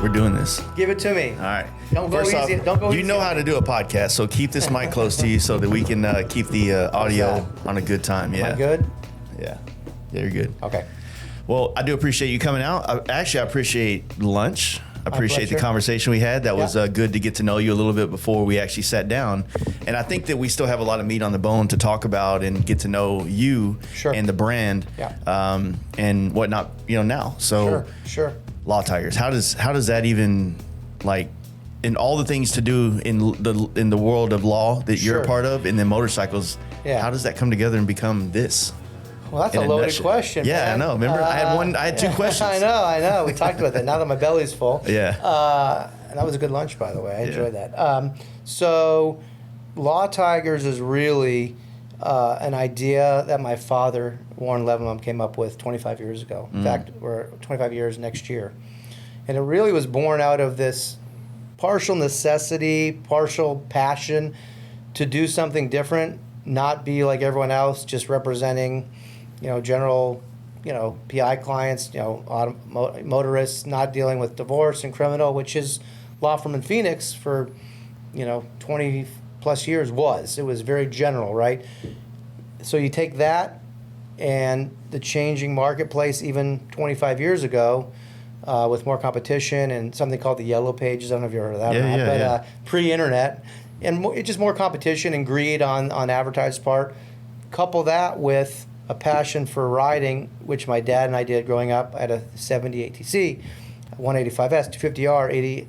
We're doing this. Give it to me. All right. Don't go First easy. off, Don't go you easy. know how to do a podcast, so keep this mic close to you so that we can keep the audio on a good time. Yeah. Am I good? Yeah. Yeah, you're good. Okay. Well, I do appreciate you coming out. I appreciate lunch. I appreciate the pleasure. conversation we had. That was Yeah. good to get to know you a little bit before we actually sat down. And I think that we still have a lot of meat on the bone to talk about and get to know you Sure. and the brand and whatnot, now. So Sure. Law Tigers, how does that even, like, in all the things to do in the world of law that you're a Sure. part of, and then motorcycles, Yeah. how does that come together and become this? Well, that's In a a loaded nutshell. question. Yeah, man. I know. Remember, I had two questions. I know. We talked about that. Now that my belly's full. Yeah. And that was a good lunch, by the way. I enjoyed that. So, Law Tigers is really an idea that my father, Warren Levenbaum, came up with 25 years ago. In fact, we're 25 years next year. And it really was born out of this partial necessity, partial passion to do something different, not be like everyone else, just representing, general, PI clients, motorists, not dealing with divorce and criminal, which is law firm in Phoenix for, 20 plus years was. It was very general, right? So you take that and the changing marketplace even 25 years ago, with more competition and something called the Yellow Pages. I don't know if you've heard of that or not, but pre-internet. And it's just more competition and greed on advertised part. Couple that with a passion for riding, which my dad and I did growing up. I had a 70 ATC, 185S, 250R, 80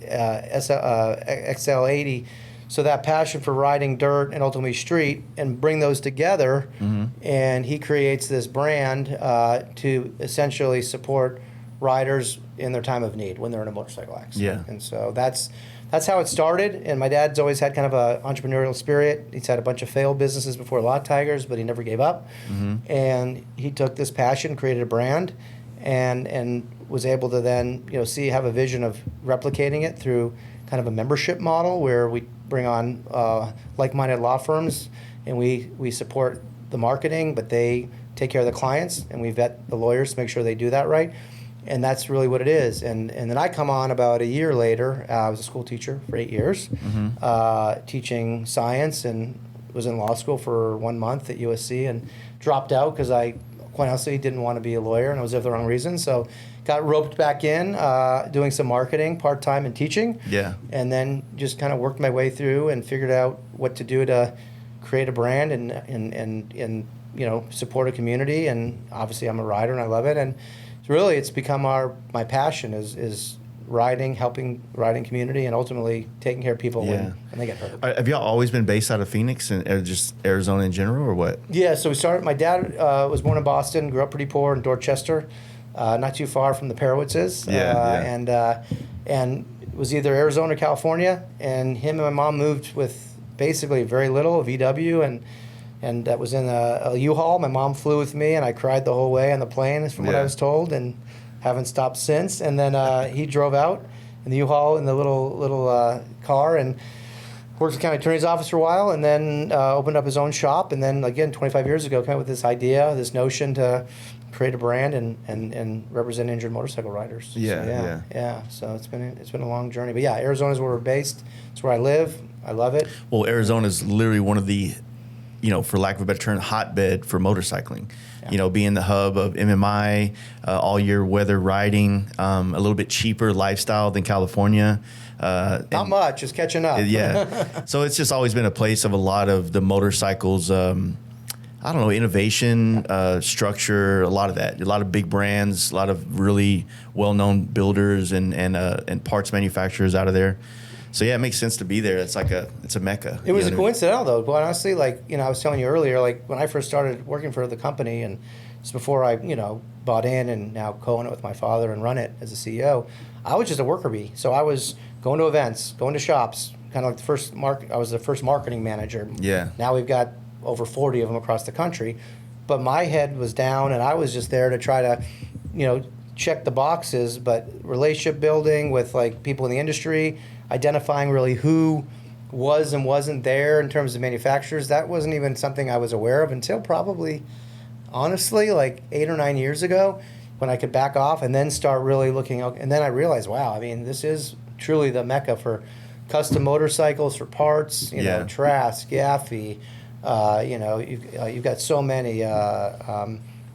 XL80. So that passion for riding dirt and ultimately street, and bring those together, and he creates this brand to essentially support riders in their time of need when they're in a motorcycle accident. Yeah. And so that's how it started. And my dad's always had kind of a entrepreneurial spirit. He's had a bunch of failed businesses before Law Tigers, but he never gave up. And he took this passion, created a brand, and was able to then have a vision of replicating it through kind of a membership model where we bring on like-minded law firms, and we support the marketing, but they take care of the clients, and we vet the lawyers to make sure they do that right. And that's really what it is. And then I come on about a year later. I was a school teacher for 8 years, teaching science, and was in law school for 1 month at USC, and dropped out because I, quite honestly, didn't want to be a lawyer, and I was there for the wrong reason. So got roped back in, doing some marketing part-time and teaching. Yeah. And then just kind of worked my way through and figured out what to do to create a brand and support a community. And obviously I'm a rider and I love it. And really, it's become my passion is riding, helping riding community, and ultimately taking care of people when they get hurt. Have y'all always been based out of Phoenix or just Arizona in general, or what? Yeah, so we started. My dad was born in Boston, grew up pretty poor in Dorchester, not too far from the Parowitzes. And was either Arizona or California. And him and my mom moved with basically very little, a VW, and that was in a U-Haul. My mom flew with me, and I cried the whole way on the plane, from what I was told, and haven't stopped since. And then he drove out in the U-Haul in the little car and worked at the county attorney's office for a while, and then opened up his own shop. And then again, 25 years ago, came up with this idea, this notion to create a brand and represent injured motorcycle riders. So it's been a long journey. But yeah, Arizona's where we're based. It's where I live. I love it. Well, Arizona is literally one of the, for lack of a better term, hotbed for motorcycling. Yeah. Being the hub of MMI, all year weather riding, a little bit cheaper lifestyle than California. Not much, just catching up. Yeah. So it's just always been a place of a lot of the motorcycles, innovation, structure, a lot of that. A lot of big brands, a lot of really well-known builders and parts manufacturers out of there. So yeah, it makes sense to be there. It's a mecca. It was coincidental though, but honestly, I was telling you earlier, when I first started working for the company, and it's before I, bought in and now co-own it with my father and run it as a CEO, I was just a worker bee. So I was going to events, going to shops, kind of like I was the first marketing manager. Yeah. Now we've got over 40 of them across the country, but my head was down, and I was just there to try to, check the boxes, but relationship building with people in the industry, identifying really who was and wasn't there in terms of manufacturers, that wasn't even something I was aware of until probably, honestly, 8 or 9 years ago. when I could back off and then start really looking out. And then I realized, wow, I mean, this is truly the mecca for custom motorcycles, for parts, you know, Trask, Yaffe, you know, you've got so many,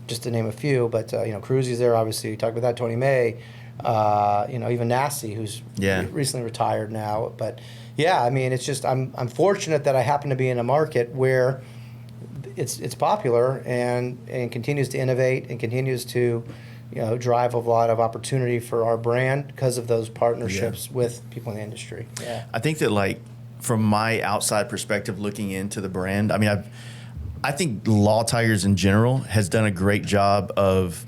just to name a few, but, you know, Cruzy's there, obviously. You talked about that, Tony May, you know, even Nasty, who's recently retired now. But, yeah, I mean, it's just I'm fortunate that I happen to be in a market where it's popular and continues to innovate and continues to, you know, drive a lot of opportunity for our brand because of those partnerships with people in the industry. Yeah, I think that, like, from my outside perspective, looking into the brand, I mean, I think Law Tigers in general has done a great job of,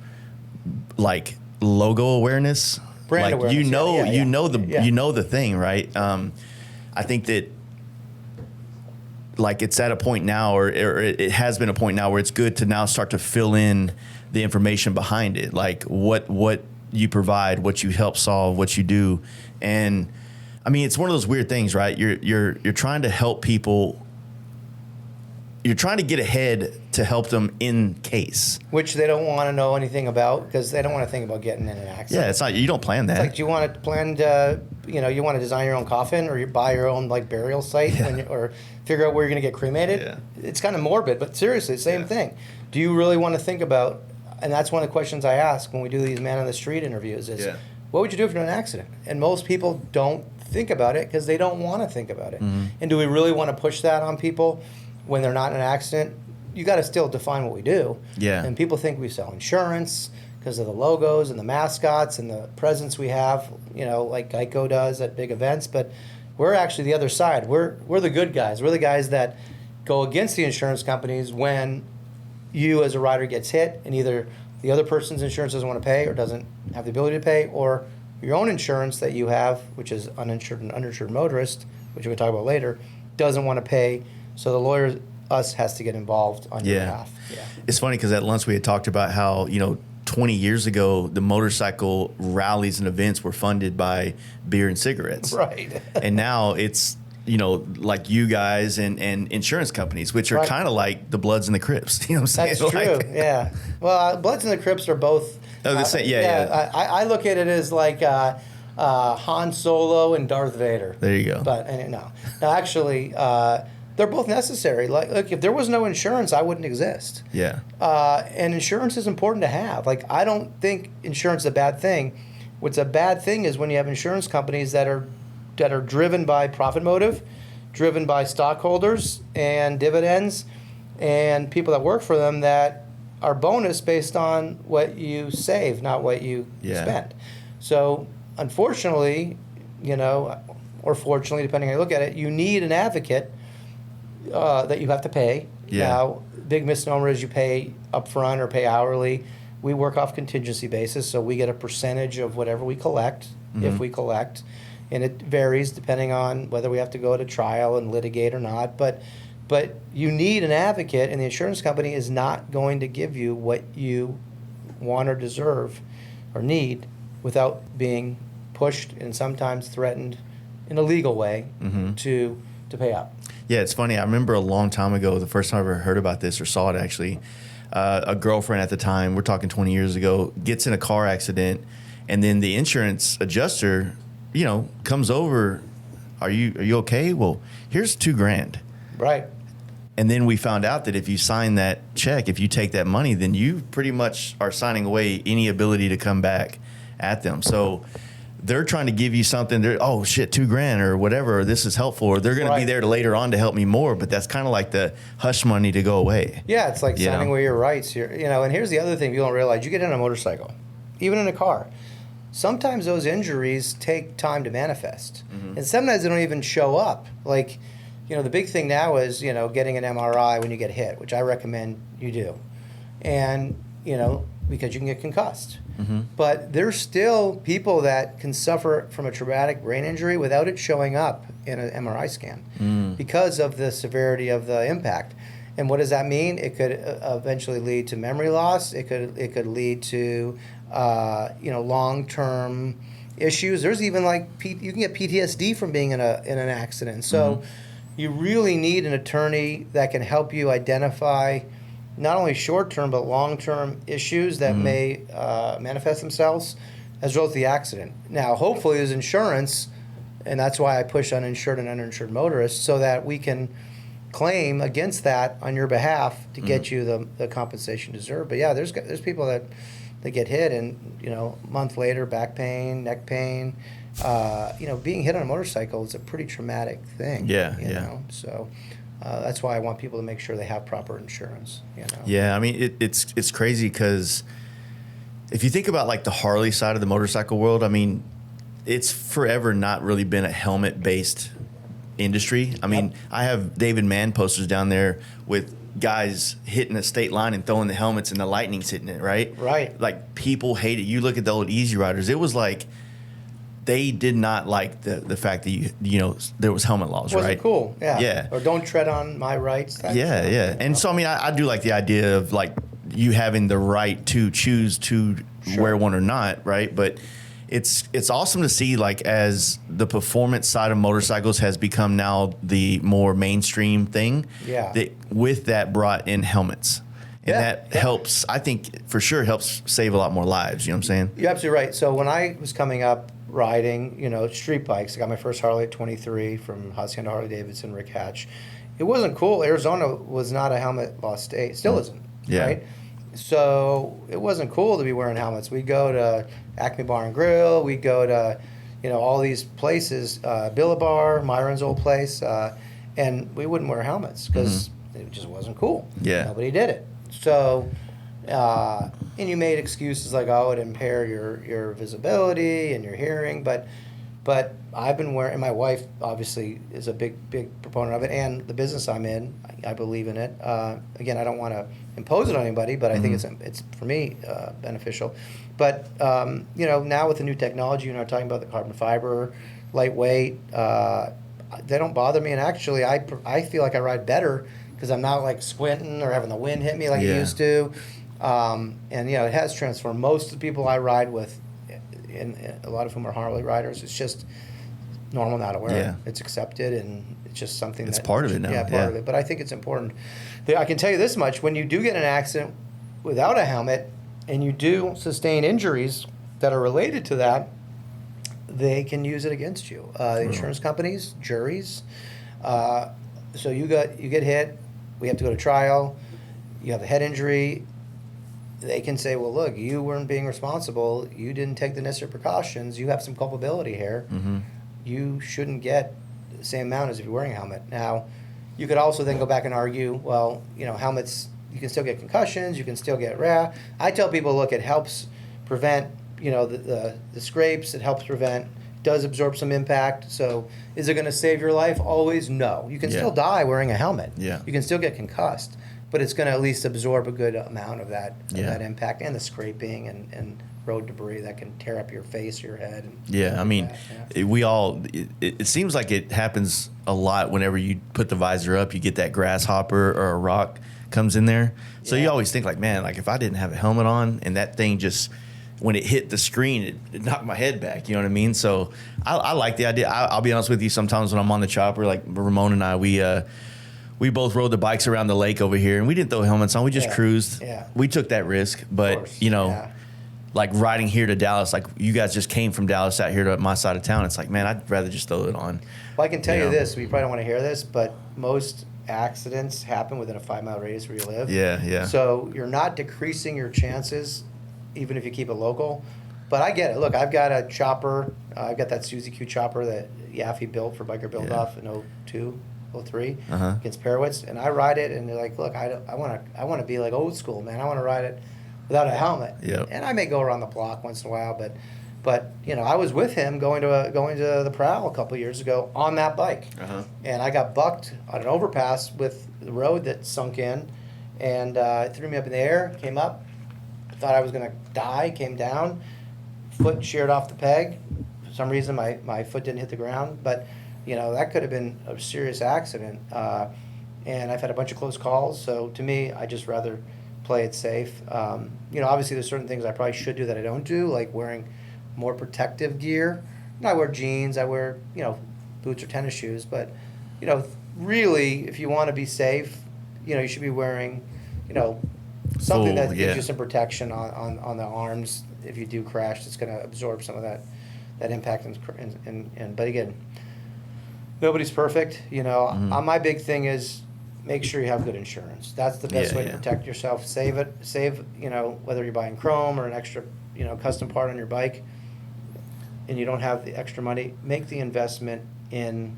like, logo awareness, brand awareness. You know the thing, right? I think that, like, it's at a point now, or it has been a point now where it's good to now start to fill in the information behind it, like what you provide, what you help solve, what you do. And I mean, it's one of those weird things, right? You're trying to help people. You're trying to get ahead to help them in case, which they don't want to know anything about because they don't want to think about getting in an accident. Yeah, it's not. You don't plan that. It's like, do you want to plan to, you know, you want to design your own coffin, or you buy your own, like, burial site, or figure out where you're going to get cremated? Yeah. It's kind of morbid, but seriously, same thing. Do you really want to think about? And that's one of the questions I ask when we do these man on the street interviews is, what would you do if you're in an accident? And most people don't think about it because they don't want to think about it. Mm-hmm. And do we really want to push that on people when they're not in an accident? You got to still define what we do. Yeah. And people think we sell insurance because of the logos and the mascots and the presence we have, you know, like Geico does at big events. But we're actually the other side. We're the good guys. We're the guys that go against the insurance companies when you as a rider gets hit and either the other person's insurance doesn't want to pay or doesn't have the ability to pay, or your own insurance that you have, which is uninsured and underinsured motorist, which we'll talk about later, doesn't want to pay. So the lawyer, us, has to get involved on your behalf. Yeah. It's funny because at lunch we had talked about how, you know, 20 years ago, the motorcycle rallies and events were funded by beer and cigarettes. Right. And now it's, you know, like you guys and insurance companies, which are kind of like the Bloods and the Crips. You know what I'm saying? That's true, yeah. Well, Bloods and the Crips are both... the same, yeah. I look at it as like Han Solo and Darth Vader. There you go. But no, actually, they're both necessary. Like, look, if there was no insurance, I wouldn't exist. Yeah. And insurance is important to have. Like, I don't think insurance is a bad thing. What's a bad thing is when you have insurance companies that are driven by profit motive, driven by stockholders and dividends, and people that work for them that are bonus based on what you save, not what you spend. So, unfortunately, you know, or fortunately, depending on how you look at it, you need an advocate that you have to pay. Yeah. Now, big misnomer is you pay upfront or pay hourly. We work off contingency basis, so we get a percentage of whatever we collect, if we collect. And it varies depending on whether we have to go to trial and litigate or not. But you need an advocate, and the insurance company is not going to give you what you want or deserve or need without being pushed and sometimes threatened in a legal way to pay up. Yeah, it's funny. I remember a long time ago, the first time I ever heard about this or saw it actually, a girlfriend at the time, we're talking 20 years ago, gets in a car accident, and then the insurance adjuster, you know, comes over, are you okay? Well, here's $2,000. Right. And then we found out that if you sign that check, if you take that money, then you pretty much are signing away any ability to come back at them. So they're trying to give you something. They're, oh shit, $2,000 or whatever. Or this is helpful. Or they're going to be there later on to help me more. But that's kind of like the hush money to go away. Yeah, it's like signing away your rights. You know, and here's the other thing people don't realize: you get in a motorcycle, even in a car. Sometimes those injuries take time to manifest, and sometimes they don't even show up. Like, you know, the big thing now is, you know, getting an MRI when you get hit, which I recommend you do, and you know, because you can get concussed. But there's still people that can suffer from a traumatic brain injury without it showing up in an MRI scan because of the severity of the impact. And what does that mean? It could eventually lead to memory loss. It could lead to you know, long-term issues. There's even like you can get PTSD from being in an accident. So you really need an attorney that can help you identify not only short-term but long-term issues that may manifest themselves as a result of the accident. Now, hopefully there's insurance, and that's why I push uninsured and underinsured motorists, so that we can claim against that on your behalf to get you the compensation you deserve. But yeah, there's people that get hit, and a month later, back pain, neck pain. Being hit on a motorcycle is a pretty traumatic thing. Yeah, you know? So that's why I want people to make sure they have proper insurance. Yeah, I mean it's crazy because if you think about like the Harley side of the motorcycle world, I mean, it's forever not really been a helmet-based industry. I mean, I have David Mann posters down there with guys hitting the state line and throwing the helmets and the lightning's hitting it, right? Right. Like, people hate it. You look at the old Easy Riders, it was like they did not like the fact that, there was helmet laws, Wasn't right? cool. Yeah. Yeah. Or don't tread on my rights. Yeah. And so, I mean, I do like the idea of, like, you having the right to choose to wear one or not, right? But it's awesome to see, like, as the performance side of motorcycles has become now the more mainstream thing, that with that brought in helmets. And that helps, I think, for sure helps save a lot more lives. You know what I'm saying? You're absolutely right. So when I was coming up riding, street bikes, I got my first Harley at 23 from Hacienda Harley Davidson, Rick Hatch. It wasn't cool. Arizona was not a helmet law state. Still isn't. Yeah. Right? So it wasn't cool to be wearing helmets. We'd go to Acme Bar and Grill. We'd go to, all these places, Billabar, Myron's old place, and we wouldn't wear helmets because it just wasn't cool. Yeah. Nobody did it. So, and you made excuses like, oh, it impair your visibility and your hearing, but I've been wearing, and my wife obviously is a big proponent of it, and the business I'm in, I believe in it. Again, I don't want to impose it on anybody, but I think it's for me beneficial. But now with the new technology, talking about the carbon fiber, lightweight, they don't bother me, and actually I feel like I ride better because I'm not like squinting or having the wind hit me like it used to. And it has transformed. Most of the people I ride with, and a lot of whom are Harley riders, it's just normal now to wear it. It's accepted, and it's just something it's part of it now. Yeah, part of it. But I think it's important. I can tell you this much: when you do get in an accident without a helmet, and you do sustain injuries that are related to that, they can use it against you. Insurance companies, juries. So you get hit. We have to go to trial. You have a head injury. They can say, well, look, you weren't being responsible. You didn't take the necessary precautions. You have some culpability here. You shouldn't get the same amount as if you're wearing a helmet. Now, you could also then go back and argue, well, helmets, you can still get concussions. You can still get I tell people, look, it helps prevent, the scrapes. It helps prevent, does absorb some impact. So is it going to save your life? Always no. You can still die wearing a helmet. Yeah. You can still get concussed. But it's going to at least absorb a good amount of that impact and the scraping and road debris that can tear up your face or your head. I mean, it seems like it happens a lot whenever you put the visor up, you get that grasshopper or a rock comes in there. So you always think like, man, like if I didn't have a helmet on and that thing just, when it hit the screen, it knocked my head back. You know what I mean? So I like the idea. I'll be honest with you, sometimes when I'm on the chopper, like Ramon and I, we both rode the bikes around the lake over here, and we didn't throw helmets on. We just cruised. Yeah. We took that risk, but like riding here to Dallas, like you guys just came from Dallas out here to my side of town. It's like, man, I'd rather just throw it on. Well, I can tell you this. We probably don't want to hear this, but most accidents happen within a 5-mile radius where you live. Yeah. So you're not decreasing your chances, even if you keep it local. But I get it. Look, I've got a chopper. I've got that Suzy Q chopper that Yaffe built for Biker Build Off in 02. 03 against Perowitz, and I ride it, and they're like, look, I want to be like old school, man. I want to ride it without a helmet. And I may go around the block once in a while, but I was with him going to the Prowl a couple of years ago on that bike, and I got bucked on an overpass with the road that sunk in, and it threw me up in the air, came up, thought I was gonna die, came down, foot sheared off the peg. For some reason, my foot didn't hit the ground, but that could have been a serious accident. And I've had a bunch of close calls. So to me, I just rather play it safe. Obviously there's certain things I probably should do that I don't do, like wearing more protective gear. And I wear jeans, I wear, boots or tennis shoes. But, really, if you want to be safe, you should be wearing, something that gives yeah. you some protection on the arms. If you do crash, it's going to absorb some of that impact. And but again, nobody's perfect. My big thing is make sure you have good insurance. That's the best way to protect yourself. Save, whether you're buying chrome or an extra, custom part on your bike, and you don't have the extra money, make the investment in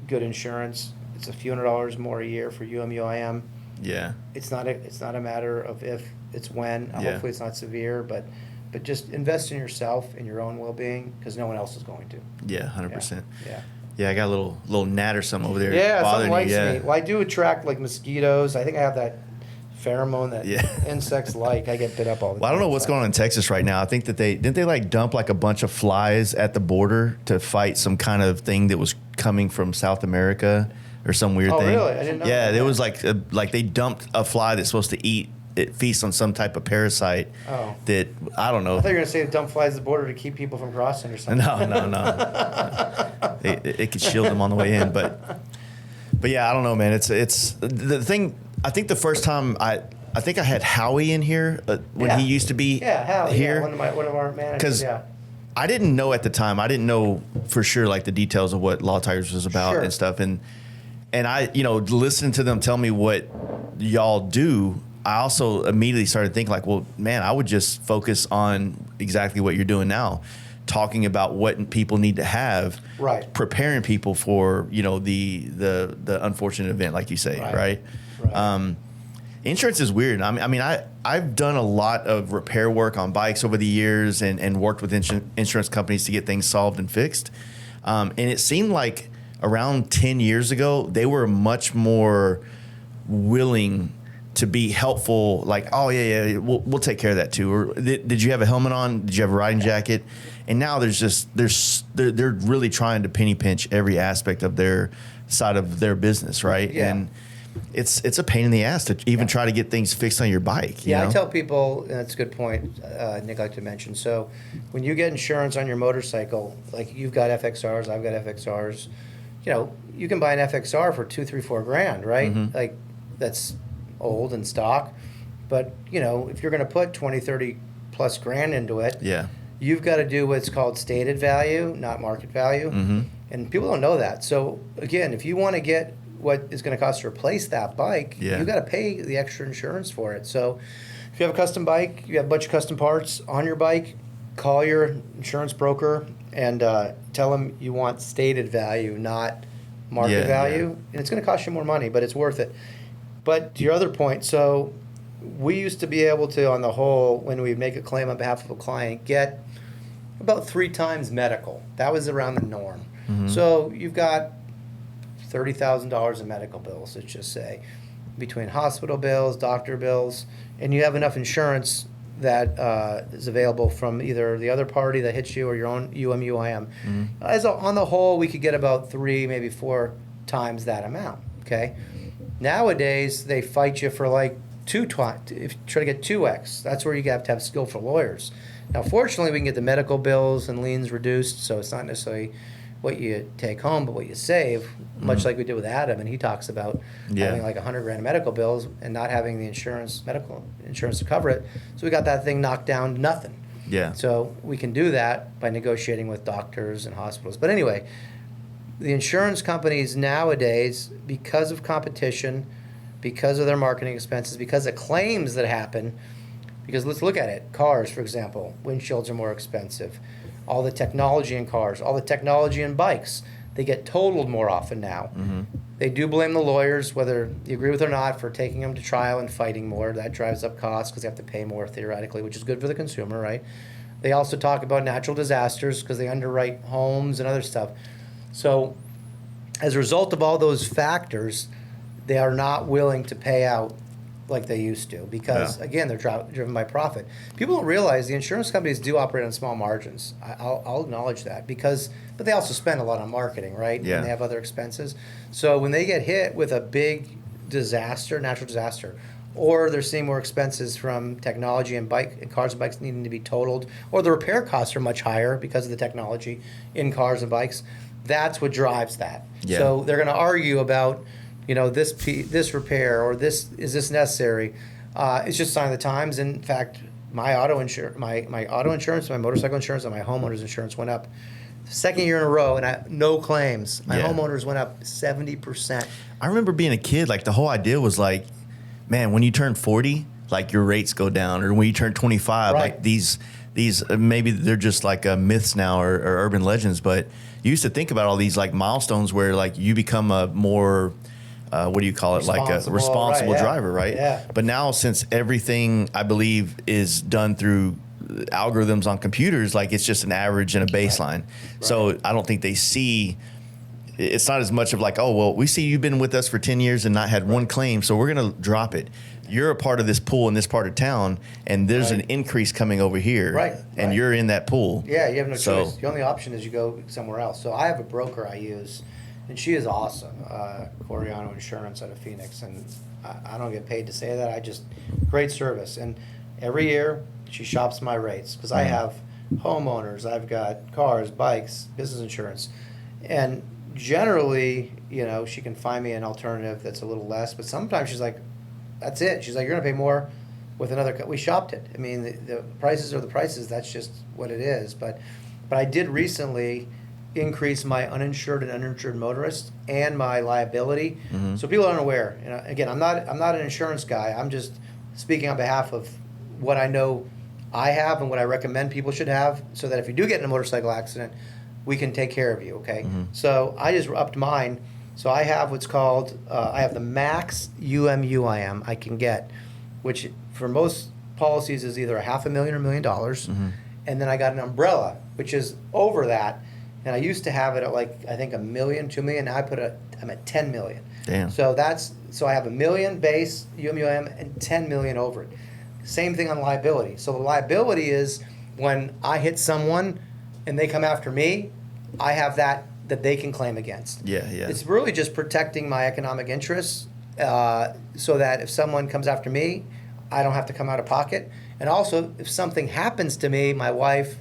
good insurance. It's a few $100s more a year for UMUIM. Yeah. It's not a matter of if, it's when. Hopefully it's not severe, but just invest in yourself and your own well-being, because no one else is going to. Yeah, 100%. Yeah. Yeah, I got a little gnat or something over there. Yeah, something likes me. Well, I do attract like mosquitoes. I think I have that pheromone that insects like. I get bit up all the time. Well, I don't know what's going on in Texas right now. I think that didn't they like dump like a bunch of flies at the border to fight some kind of thing that was coming from South America or some weird thing. Oh, really? I didn't know. Yeah, there was like they dumped a fly that's supposed to eat. It feasts on some type of parasite that, I don't know. I thought you were going to say dump flies at the border to keep people from crossing or something. No. It could shield them on the way in. But yeah, I don't know, man. It's the thing. I think the first time I think I had Howie in here when he used to be Howie, here. Yeah, one of our managers, I didn't know at the time. I didn't know for sure like the details of what Law Tigers was about and stuff. And I, listening to them tell me what y'all do, I also immediately started thinking like, well, man, I would just focus on exactly what you're doing now, talking about what people need to have, preparing people for, the unfortunate event, like you say, right? Insurance is weird. I mean, I've done a lot of repair work on bikes over the years and worked with insurance companies to get things solved and fixed. And it seemed like around 10 years ago, they were much more willing to be helpful, like, oh yeah, we'll take care of that too. Or did you have a helmet on? Did you have a riding jacket? And now they're really trying to penny pinch every aspect of their side of their business, right? Yeah. And it's a pain in the ass to even try to get things fixed on your bike. You know? I tell people, and that's a good point, Nick, like to mention. So when you get insurance on your motorcycle, like you've got FXRs, I've got FXRs, you can buy an FXR for $2, $3, $4 grand, right? Mm-hmm. Like that's old and stock. But, if you're going to put 20, 30 plus grand into it, you've got to do what's called stated value, not market value. Mm-hmm. And people don't know that. So again, if you want to get what is going to cost to replace that bike, you've got to pay the extra insurance for it. So if you have a custom bike, you have a bunch of custom parts on your bike, call your insurance broker and tell them you want stated value, not market value. And it's going to cost you more money, but it's worth it. But to your other point, so we used to be able to, on the whole, when we make a claim on behalf of a client, get about 3 times medical. That was around the norm. Mm-hmm. So you've got $30,000 in medical bills, let's just say, between hospital bills, doctor bills, and you have enough insurance that is available from either the other party that hits you or your own UMUIM. Mm-hmm. On the whole, we could get about 3, maybe 4 times that amount, okay? Nowadays, they fight you for like if you try to get 2x. That's where you have to have skillful lawyers. Now, fortunately, we can get the medical bills and liens reduced, so it's not necessarily what you take home, but what you save, much like we did with Adam, and he talks about having like $100 grand in medical bills and not having the medical insurance to cover it. So we got that thing knocked down to nothing. Yeah. So we can do that by negotiating with doctors and hospitals. But anyway, the insurance companies nowadays, because of competition, because of their marketing expenses, because of claims that happen, because let's look at it. Cars, for example, windshields are more expensive. All the technology in cars, all the technology in bikes, they get totaled more often now. Mm-hmm. They do blame the lawyers, whether you agree with it or not, for taking them to trial and fighting more. That drives up costs because they have to pay more theoretically, which is good for the consumer, right? They also talk about natural disasters because they underwrite homes and other stuff. So as a result of all those factors, they are not willing to pay out like they used to because, again, they're driven by profit. People don't realize the insurance companies do operate on small margins. I'll acknowledge that but they also spend a lot on marketing, right? Yeah. And they have other expenses. So when they get hit with a big disaster, natural disaster, or they're seeing more expenses from technology and cars and bikes needing to be totaled, or the repair costs are much higher because of the technology in cars and bikes, that's what drives that. Yeah. So they're going to argue about, this repair or this is this necessary. It's just a sign of the times. In fact, my auto insurance, my motorcycle insurance, and my homeowners insurance went up the second year in a row, and no claims. My homeowners went up 70%. I remember being a kid, like the whole idea was like, man, when you turn 40, like your rates go down, or when you turn 25, like these maybe they're just like myths now or urban legends, but you used to think about all these like milestones where like you become a more what do you call it, like a responsible driver, right? Yeah. But now, since everything I believe is done through algorithms on computers, like it's just an average and a baseline. Right. So I don't think they see. It's not as much of like, oh, well, we see you've been with us for 10 years and not had one claim, so we're going to drop it. You're a part of this pool in this part of town, and there's an increase coming over here, and you're in that pool. Yeah, you have no choice. The only option is you go somewhere else. So I have a broker I use, and she is awesome, Coriano Insurance out of Phoenix, and I don't get paid to say that. Great service. And every year she shops my rates because I have homeowners, I've got cars, bikes, business insurance, and generally, she can find me an alternative that's a little less, but sometimes she's like, that's it. She's like, you're going to pay more with another. We shopped it. I mean, the prices are the prices. That's just what it is. But I did recently increase my uninsured and uninsured motorists and my liability. Mm-hmm. So people aren't aware. Again, I'm not an insurance guy. I'm just speaking on behalf of what I know I have and what I recommend people should have, so that if you do get in a motorcycle accident, we can take care of you. Okay. Mm-hmm. So I just upped mine. So I have what's called, I have the max UMUIM I can get, which for most policies is either $500,000 or $1 million. Mm-hmm. And then I got an umbrella, which is over that. And I used to have it at like, I think $1 million, $2 million. Now I'm at 10 million. Damn. So I have $1 million base UMUIM and 10 million over it. Same thing on liability. So the liability is when I hit someone and they come after me, I have that they can claim against. Yeah. It's really just protecting my economic interests, so that if someone comes after me, I don't have to come out of pocket. And also, if something happens to me, my wife,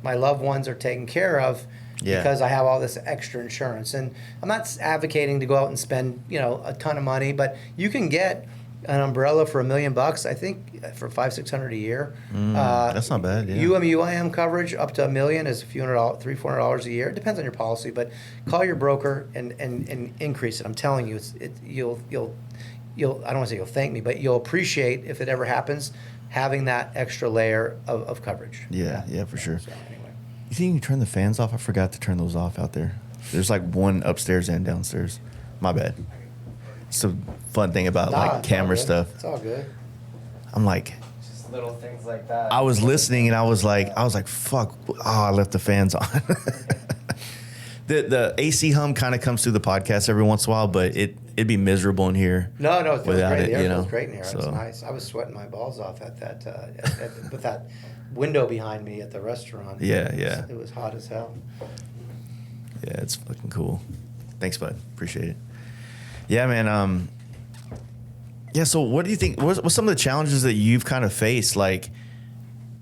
my loved ones are taken care of because I have all this extra insurance. And I'm not advocating to go out and spend, a ton of money, but you can get an umbrella for $1 million, I think, for $500-600 a year. That's not bad. Yeah. UMUIM coverage up to $1 million is $300-400 a year. It depends on your policy, but call your broker and increase it. I'm telling you, you'll I don't want to say you'll thank me, but you'll appreciate, if it ever happens, having that extra layer of coverage. Yeah, for sure. So anyway. You think you can turn the fans off? I forgot to turn those off out there. There's like one upstairs and downstairs. My bad. It's a fun thing about like camera stuff. It's all good. I'm like, just little things like that. I was listening and I was like, fuck, I left the fans on. The AC hum kind of comes through the podcast every once in a while, but it'd be miserable in here. No, it feels without great. it, The air feels great in here. So. It's nice. I was sweating my balls off at that with that window behind me at the restaurant. Yeah. It was hot as hell. Yeah, it's fucking cool. Thanks, bud. Appreciate it. Yeah, man. So what do you think? What's some of the challenges that you've kind of faced, like,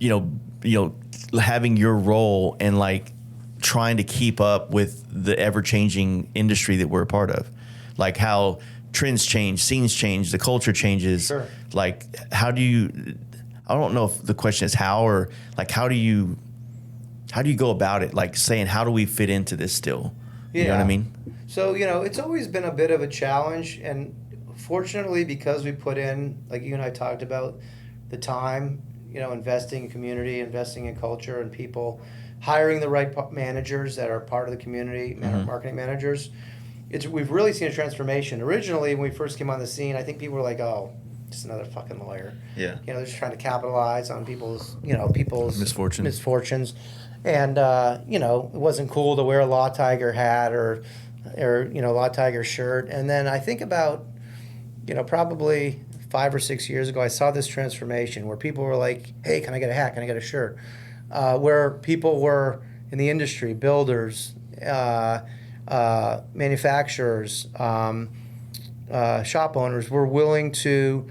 having your role and like trying to keep up with the ever-changing industry that we're a part of, like how trends change, scenes change, the culture changes. Sure. Like, how do you? I don't know if the question is how, or like how do you go about it? Like saying, how do we fit into this still? You know what I mean? So, it's always been a bit of a challenge, and fortunately, because we put in, like you and I talked about, the time, investing in community, investing in culture and people, hiring the right managers that are part of the community, marketing managers, we've really seen a transformation. Originally, when we first came on the scene, I think people were like, oh, just another fucking lawyer. Yeah. They're just trying to capitalize on people's misfortunes. And, it wasn't cool to wear a Law Tiger hat or Law Tiger shirt. And then I think about, probably 5 or 6 years ago, I saw this transformation where people were like, hey, can I get a hat? Can I get a shirt? Where people were in the industry, builders, manufacturers, shop owners, were willing to,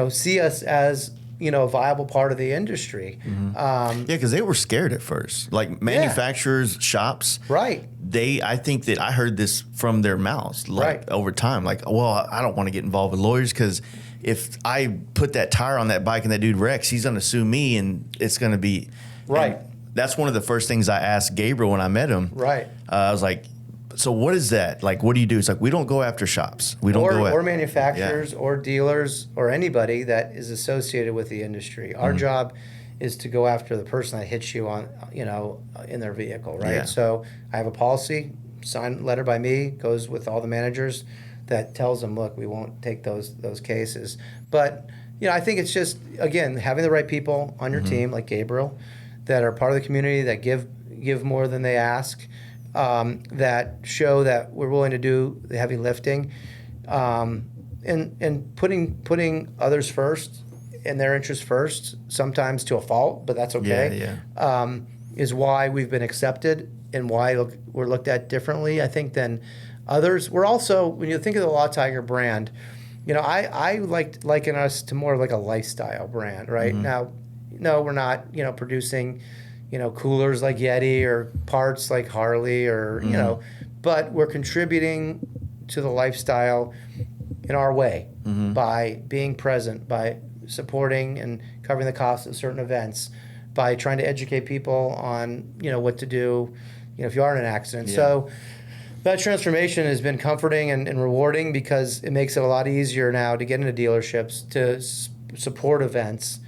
see us as a viable part of the industry. Yeah, because they were scared at first. Like manufacturers, shops, Right. I think that I heard this from their mouths, like over time. Like, well, I don't want to get involved with lawyers because if I put that tire on that bike and that dude wrecks, he's going to sue me, and it's going to be Right. That's one of the first things I asked Gabriel when I met him. Right. I was like, so what is that? Like, what do you do? It's like, we don't go after shops. We don't or manufacturers or dealers or anybody that is associated with the industry. Our job is to go after the person that hits you on, in their vehicle, right? Yeah. So I have a policy, signed letter by me, goes with all the managers that tells them, look, we won't take those cases. But, I think it's just, again, having the right people on your team, like Gabriel, that are part of the community, that give more than they ask, that show that we're willing to do the heavy lifting, and putting others first and their interests first, sometimes to a fault, but that's okay. Is why we've been accepted and why we're looked at differently, I think, than others. We're also, when you think of the Law Tiger brand, I liken us to more like a lifestyle brand, right? Now, no, we're not, producing, coolers like Yeti or parts like Harley or, but we're contributing to the lifestyle in our way by being present, by supporting and covering the costs of certain events, by trying to educate people on, what to do, if you are in an accident. Yeah. So that transformation has been comforting and rewarding because it makes it a lot easier now to get into dealerships, to support events.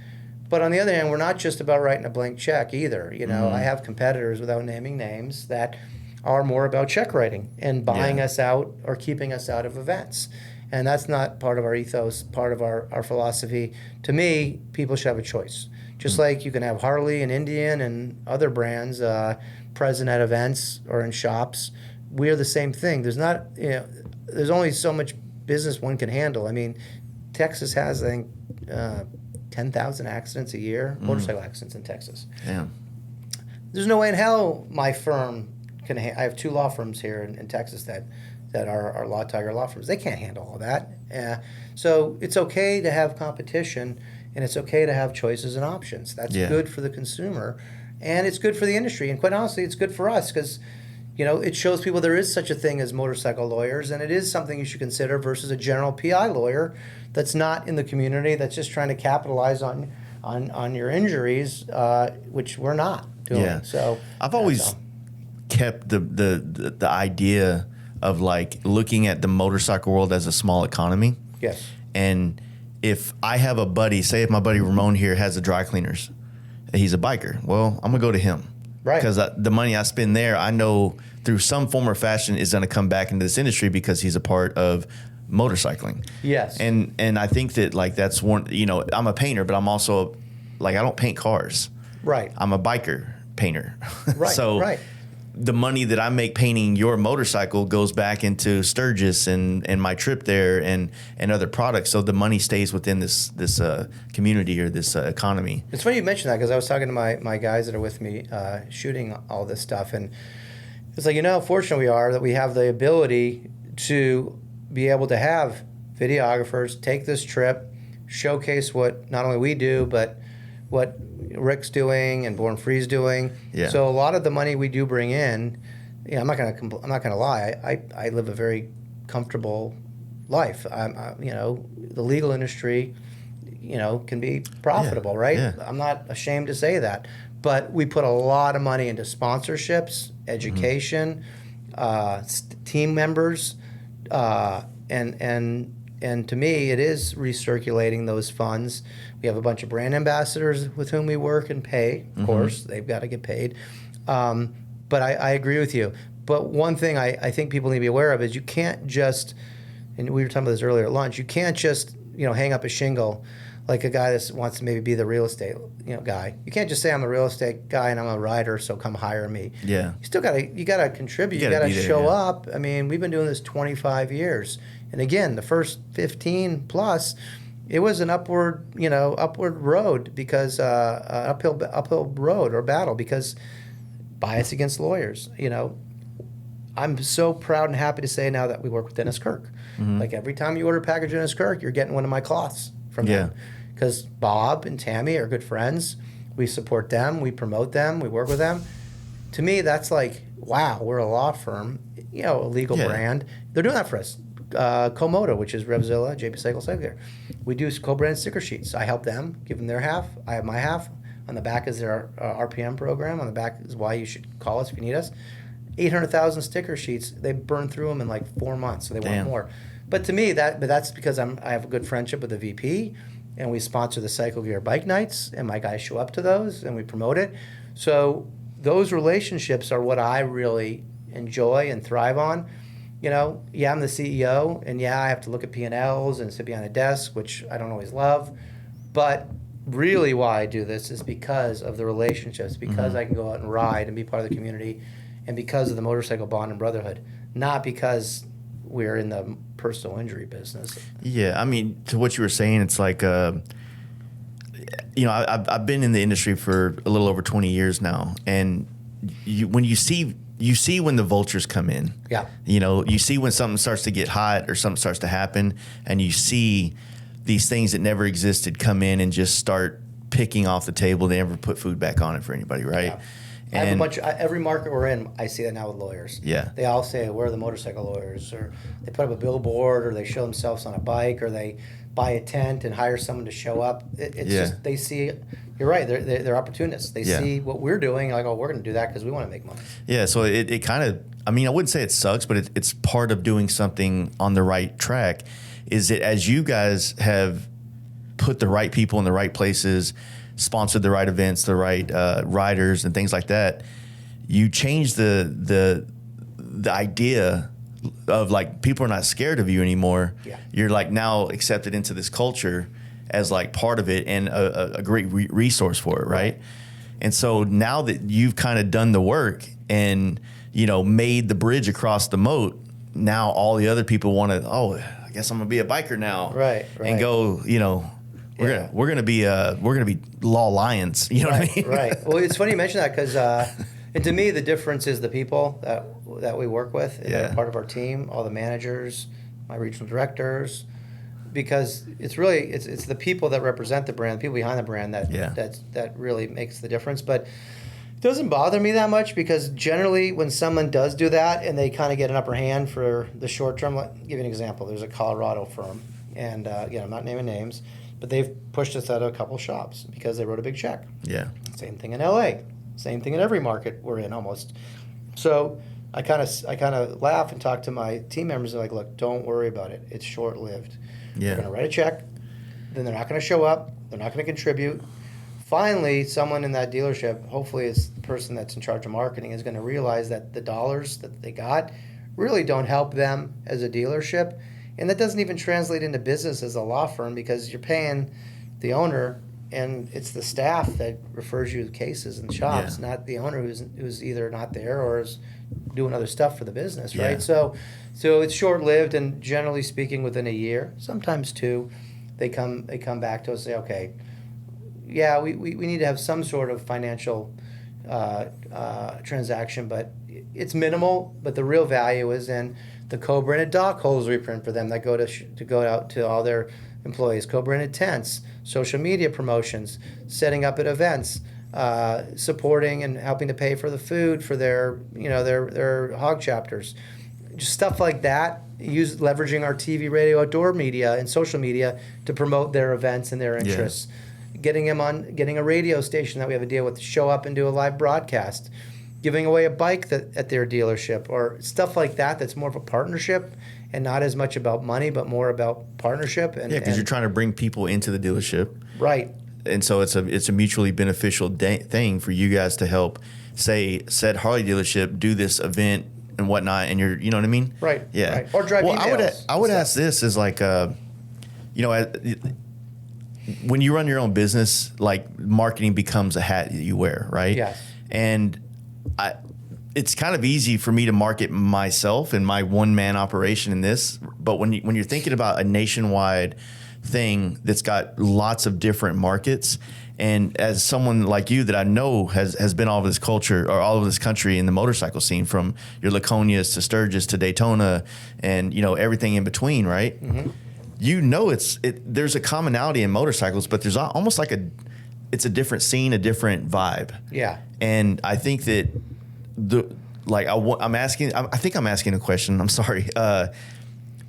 But on the other hand, we're not just about writing a blank check either. I have competitors, without naming names, that are more about check writing and buying us out or keeping us out of events. And that's not part of our ethos, part of our philosophy. To me, people should have a choice. Just like you can have Harley and Indian and other brands present at events or in shops, we're the same thing. There's only so much business one can handle. I mean, Texas has, I think, 10,000 accidents a year, motorcycle accidents in Texas. Yeah. There's no way in hell my firm can. I have two law firms here in Texas that are Law Tiger law firms. They can't handle all that. So it's okay to have competition, and it's okay to have choices and options. That's good for the consumer, and it's good for the industry. And quite honestly, it's good for us because, it shows people there is such a thing as motorcycle lawyers, and it is something you should consider versus a general PI lawyer that's not in the community, that's just trying to capitalize on your injuries, which we're not doing. Yeah. So I've always kept the idea of like looking at the motorcycle world as a small economy. Yes. And if I have a buddy, say if my buddy Ramon here has a dry cleaners, he's a biker. Well, I'm gonna go to him. Right. Because the money I spend there, I know through some form or fashion is going to come back into this industry because he's a part of motorcycling. Yes. And I think that like that's one, I'm a painter, but I'm also like, I don't paint cars. Right. I'm a biker painter. Right. So the money that I make painting your motorcycle goes back into Sturgis and my trip there and other products. So the money stays within this community or this economy. It's funny you mentioned that because I was talking to my guys that are with me shooting all this stuff. And it's like, how fortunate we are that we have the ability to be able to have videographers take this trip, showcase what not only we do, but what Rick's doing and Born Free's doing. Yeah. So a lot of the money we do bring in, I'm not gonna lie. I live a very comfortable life. The legal industry, can be profitable, right? Yeah. I'm not ashamed to say that. But we put a lot of money into sponsorships, education, team members, and to me, it is recirculating those funds. We have a bunch of brand ambassadors with whom we work and pay. Of course, they've got to get paid. But I agree with you. But one thing I think people need to be aware of is you can't just, and we were talking about this earlier at lunch, you can't just hang up a shingle like a guy that wants to maybe be the real estate guy. You can't just say I'm a real estate guy and I'm a writer, so come hire me. Yeah. You still gotta contribute. You gotta show up. I mean, we've been doing this 25 years, and again, the first 15 plus, it was an upward road because uphill road or battle because bias against lawyers. I'm so proud and happy to say now that we work with Dennis Kirk. Like every time you order a package of Dennis Kirk, you're getting one of my cloths from him. because Bob and Tammy are good friends. We support them, we promote them, we work with them. To me, that's like, wow, we're a law firm, a legal brand. They're doing that for us. Komodo, which is Revzilla, JP Cycle Gear. We do co-brand sticker sheets. I help them, give them their half. I have my half. On the back is their RPM program. On the back is why you should call us if you need us. 800,000 sticker sheets. They burn through them in like 4 months, so they want more. But to me, that's because I have a good friendship with the VP, and we sponsor the Cycle Gear Bike Nights, and my guys show up to those, and we promote it. So those relationships are what I really enjoy and thrive on. I'm the CEO, and I have to look at P&Ls and sit behind a desk, which I don't always love. But really why I do this is because of the relationships, because I can go out and ride and be part of the community, and because of the motorcycle bond and brotherhood, not because we're in the personal injury business. Yeah, I mean, to what you were saying, it's like, I've been in the industry for a little over 20 years now, and when you see when the vultures come in. Yeah. You see when something starts to get hot or something starts to happen, and you see these things that never existed come in and just start picking off the table. They never put food back on it for anybody, right? Yeah. And every market we're in, I see that now with lawyers. Yeah. They all say, "Where are the motorcycle lawyers?" Or they put up a billboard, or they show themselves on a bike, or they buy a tent and hire someone to show up. It's just, they see, you're right, they're opportunists. They see what we're doing, like, oh, we're going to do that because we want to make money. Yeah, so it kind of, I wouldn't say it sucks, but it's part of doing something on the right track, is that as you guys have put the right people in the right places, sponsored the right events, the right riders and things like that, you change the idea of, like, people are not scared of you anymore. Yeah. You're like now accepted into this culture as like part of it and a great resource for it, right? And so now that you've kind of done the work and made the bridge across the moat, now all the other people want to, I guess I'm gonna be a biker now, right? And go, we're gonna be law lions, you know what I mean? Right. Well, it's funny you mention that because, and to me, the difference is the people that we work with, and they're part of our team, all the managers, my regional directors, because it's really it's the people that represent the brand, the people behind the brand that really makes the difference. But it doesn't bother me that much, because generally when someone does do that and they kind of get an upper hand for the short term, I'll give you an example. There's a Colorado firm, and again, I'm not naming names, but they've pushed us out of a couple shops because they wrote a big check. Yeah. Same thing in LA. Same thing in every market we're in almost. So I kind of laugh and talk to my team members, and like, look, don't worry about it. It's short lived. Yeah. They're going to write a check, then they're not going to show up. They're not going to contribute. Finally, someone in that dealership, hopefully it's the person that's in charge of marketing, is going to realize that the dollars that they got really don't help them as a dealership. And that doesn't even translate into business as a law firm, because you're paying the owner, and it's the staff that refers you to cases and shops, not the owner who's either not there or is doing other stuff for the business, right? So it's short-lived, and generally speaking, within a year, sometimes two, they come back to us and say, okay, we need to have some sort of financial transaction, but it's minimal. But the real value is in the co-branded dock holders we print for them that go out to all their employees, co-branded tents, social media promotions, setting up at events, supporting and helping to pay for the food for their hog chapters, just stuff like that. Leveraging our TV, radio, outdoor media, and social media to promote their events and their interests. Getting a radio station that we have a deal with to show up and do a live broadcast, giving away a bike at their dealership, or stuff like that. That's more of a partnership and not as much about money, but more about partnership. And because you're trying to bring people into the dealership, right? And so it's a mutually beneficial thing for you guys to help, say, said Harley dealership do this event and whatnot, and you know what I mean? Right. Yeah. Right. Or drive emails. I would ask this is like, when you run your own business, like, marketing becomes a hat that you wear, right? Yes. And it's kind of easy for me to market myself and my one-man operation in this, but when you're thinking about a nationwide thing that's got lots of different markets, and as someone like you that I know has been all over this culture, or all over this country in the motorcycle scene, from your Laconias to Sturgis to Daytona and everything in between, right? Mm-hmm. there's a commonality in motorcycles, but there's almost like it's a different scene, a different vibe. Yeah. And I think that I think I'm asking a question. I'm sorry.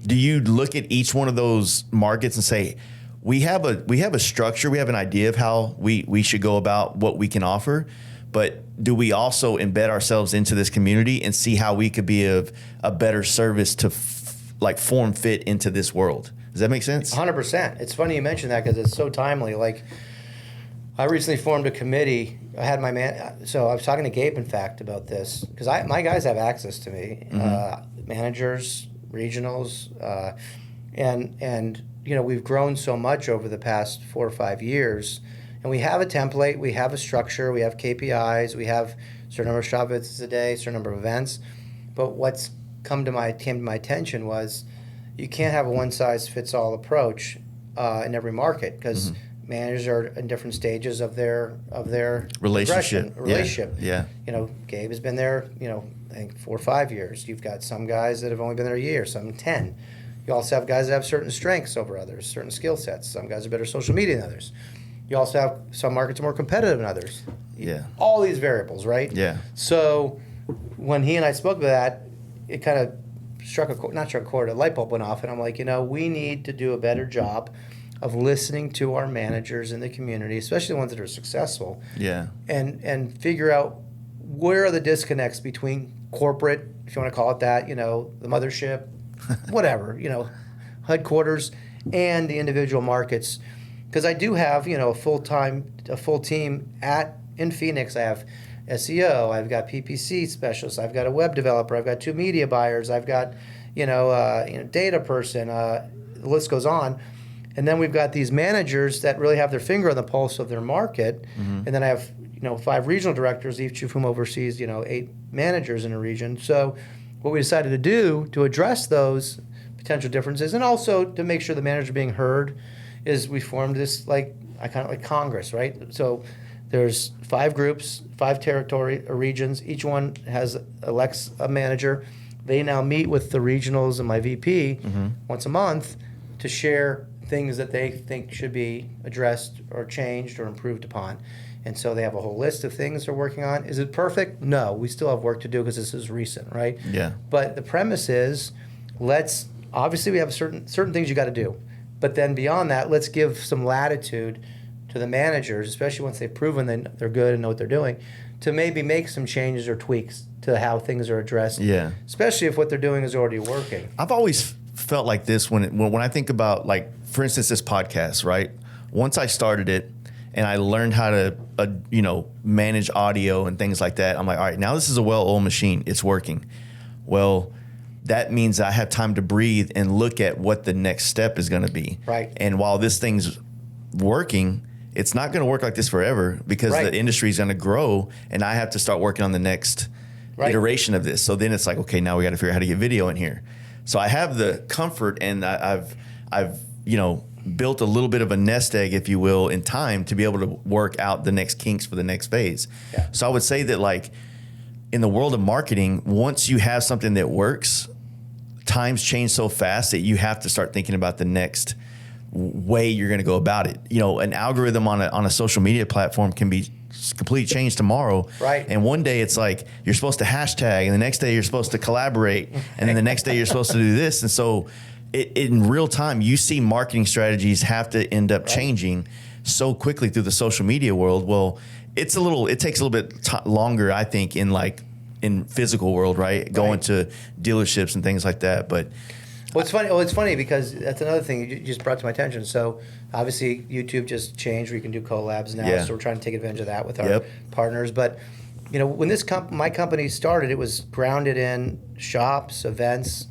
Do you look at each one of those markets and say, we have a structure, we have an idea of how we should go about what we can offer, but do we also embed ourselves into this community and see how we could be of a better service to form fit into this world? Does that make sense? 100%. It's funny you mention that because it's so timely. Like, I recently formed a committee. I had my so I was talking to Gabe, in fact, about this because my guys have access to me, managers, regionals, and we've grown so much over the past 4 or 5 years, and we have a template, we have a structure, we have KPIs, we have a certain number of shop visits a day, a certain number of events. But what's came to my attention was you can't have a one-size-fits-all approach in every market because managers are in different stages of their relationship. Yeah. Gabe has been there, I think 4 or 5 years. You've got some guys that have only been there a year, some 10. You also have guys that have certain strengths over others, certain skill sets. Some guys are better social media than others. You also have some markets are more competitive than others. Yeah. All these variables, right? Yeah. So when he and I spoke about that, it kind of a light bulb went off, and I'm like, we need to do a better job of listening to our managers in the community, especially the ones that are successful. Yeah. And figure out where are the disconnects between corporate, if you want to call it that, the mothership, whatever, headquarters, and the individual markets. Because I do have, a full team in Phoenix. I have SEO, I've got PPC specialists, I've got a web developer, I've got 2 media buyers, I've got, data person, the list goes on. And then we've got these managers that really have their finger on the pulse of their market. And then I have, 5 regional directors, each of whom oversees, 8 managers in a region. So what we decided to do to address those potential differences and also to make sure the managers are being heard is we formed this like Congress, right? So there's 5 groups, 5 territory or regions. Each one elects a manager. They now meet with the regionals and my VP once a month to share things that they think should be addressed or changed or improved upon. And so they have a whole list of things they're working on. Is it perfect? No, we still have work to do because this is recent, right? Yeah. But the premise is, obviously we have certain things you got to do. But then beyond that, let's give some latitude to the managers, especially once they've proven they're good and know what they're doing, to maybe make some changes or tweaks to how things are addressed. Yeah. Especially if what they're doing is already working. I've always felt like this when I think about, like, for instance, this podcast, right? Once I started it and I learned how to, manage audio and things like that, I'm like, all right, now this is a well-oiled machine. It's working. Well, that means I have time to breathe and look at what the next step is going to be. Right. And while this thing's working, it's not going to work like this forever because the industry is going to grow and I have to start working on the next iteration of this. So then it's like, okay, now we got to figure out how to get video in here. So I have the comfort and I've built a little bit of a nest egg, if you will, in time to be able to work out the next kinks for the next phase. Yeah. So I would say that, like, in the world of marketing, once you have something that works, times change so fast that you have to start thinking about the next way you're going to go about it. An algorithm on a social media platform can be completely changed tomorrow. Right. And one day it's like you're supposed to hashtag, and the next day you're supposed to collaborate, and then the next day you're supposed to do this. And so in real time, you see marketing strategies have to end up changing so quickly through the social media world. Well, it takes a little bit longer, I think, in physical world, right? Going to dealerships and things like that. But it's funny because that's another thing you just brought to my attention. So obviously YouTube just changed where you can do collabs now. So we're trying to take advantage of that with our partners. But when my company started, it was grounded in shops, events,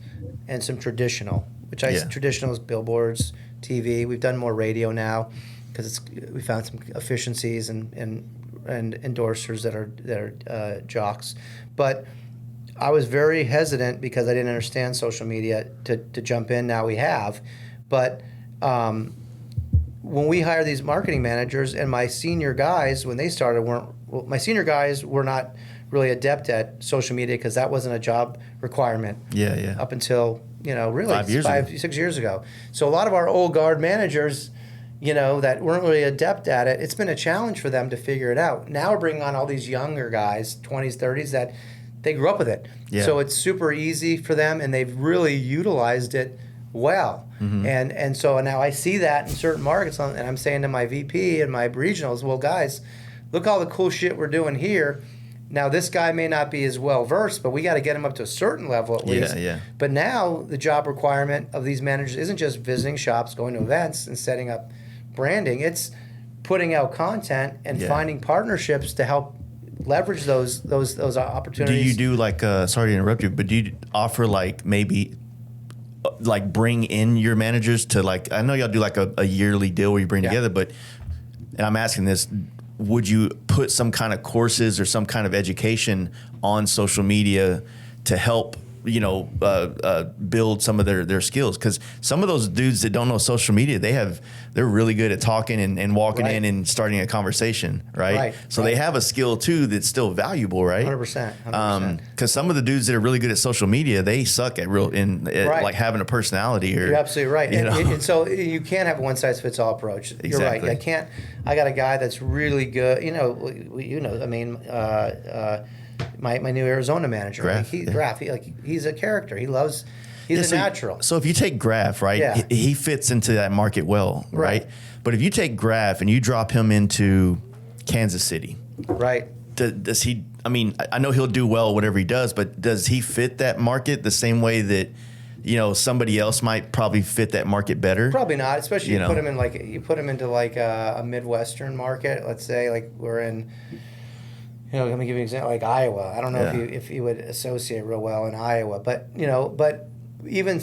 and some traditional, traditional is billboards, TV. We've done more radio now because we found some efficiencies and endorsers that are jocks. But I was very hesitant because I didn't understand social media to jump in. Now we have. But when we hire these marketing managers and my senior guys, when they started, were not really adept at social media because that wasn't a job requirement. Yeah. Up until really 6 years ago. So a lot of our old guard managers, that weren't really adept at it, it's been a challenge for them to figure it out. Now we're bringing on all these younger guys, 20s, 30s, that they grew up with it. Yeah. So it's super easy for them, and they've really utilized it well. And so now I see that in certain markets, and I'm saying to my VP and my regionals, well, guys, look all the cool shit we're doing here. Now, this guy may not be as well versed, but we got to get him up to a certain level at least. Yeah. But now the job requirement of these managers isn't just visiting shops, going to events, and setting up branding. It's putting out content and finding partnerships to help leverage those opportunities. Do you do like sorry to interrupt you, but do you offer like maybe like bring in your managers to like, I know y'all do like a yearly deal where you bring together, but, and I'm asking this, would you put some kind of courses or some kind of education on social media to help, build some of their skills? Because some of those dudes that don't know social media, they're really good at talking and walking in and starting a conversation, right? So they have a skill too that's still valuable, right? 100%. Because some of the dudes that are really good at social media, they suck at like having a personality. Or you're absolutely right. You know? And so you can't have a one size fits all approach. You're right. I got a guy that's really good. My new Arizona manager, Graf, he's a character. He's a natural. So if you take Graf, right, he fits into that market well, right? But if you take Graf and you drop him into Kansas City, right? Does he? I mean, I know he'll do well whatever he does, but does he fit that market the same way that somebody else might probably fit that market better? Probably not. Especially you put him into like a Midwestern market. Let's say like we're in. Let me give you an example, like Iowa. I don't know if you would associate real well in Iowa, but even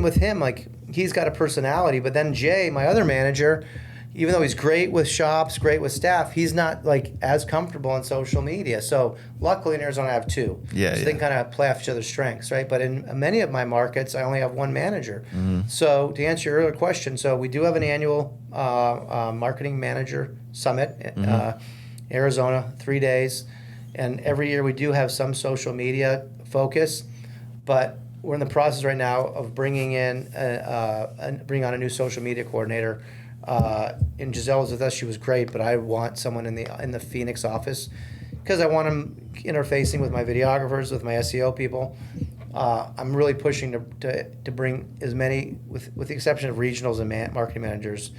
with him, like he's got a personality. But then Jay, my other manager, even though he's great with shops, great with staff, he's not like as comfortable on social media. So luckily in Arizona I have two. So they can kind of play off each other's strengths, right? But in many of my markets, I only have one manager. So to answer your earlier question, so we do have an annual marketing manager summit. Arizona, 3 days, and every year we do have some social media focus, but we're in the process right now of bringing on a new social media coordinator. And Giselle was with us; she was great, but I want someone in the Phoenix office because I want them interfacing with my videographers, with my SEO people. I'm really pushing to bring as many, with the exception of regionals and marketing managers,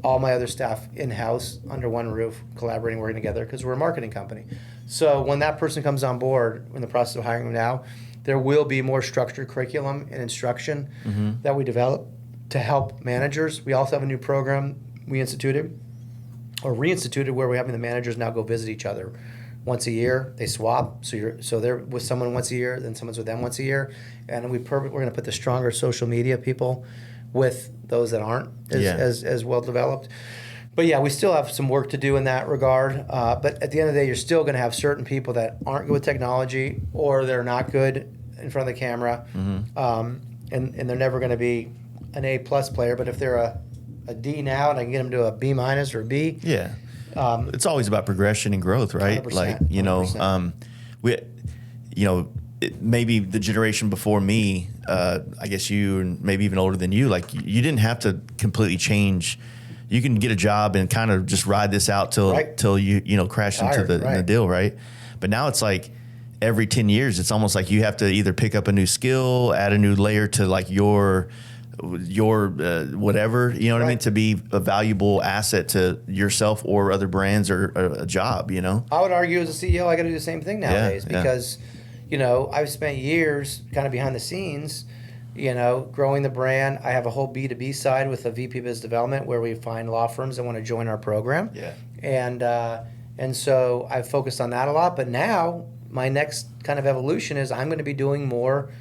all my other staff in-house under one roof, collaborating, working together, because we're a marketing company. So when that person comes on board, in the process of hiring them now, there will be more structured curriculum and instruction that we develop to help managers. We also have a new program we reinstituted, where we're having the managers now go visit each other once a year. They swap, so they're with someone once a year, then someone's with them once a year, and we're going to put the stronger social media people with those that aren't as well developed. But yeah, we still have some work to do in that regard. But at the end of the day, you're still going to have certain people that aren't good with technology, or they're not good in front of the camera, and they're never going to be an A+ player. But if they're a D now, and I can get them to a B- or a B, it's always about progression and growth, right? 100%, Like 100%. Maybe the generation before me, I guess you, and maybe even older than you, like you didn't have to completely change. You can get a job and kind of just ride this out till you crash into the deal, right? But now it's like every 10 years, it's almost like you have to either pick up a new skill, add a new layer to like your whatever, you know what I mean, to be a valuable asset to yourself or other brands or a job, I would argue as a CEO, I got to do the same thing nowadays because. I've spent years kind of behind the scenes, growing the brand. I have a whole B2B side with a VP Biz Development where we find law firms that want to join our program. And so I've focused on that a lot. But now my next kind of evolution is I'm going to be doing more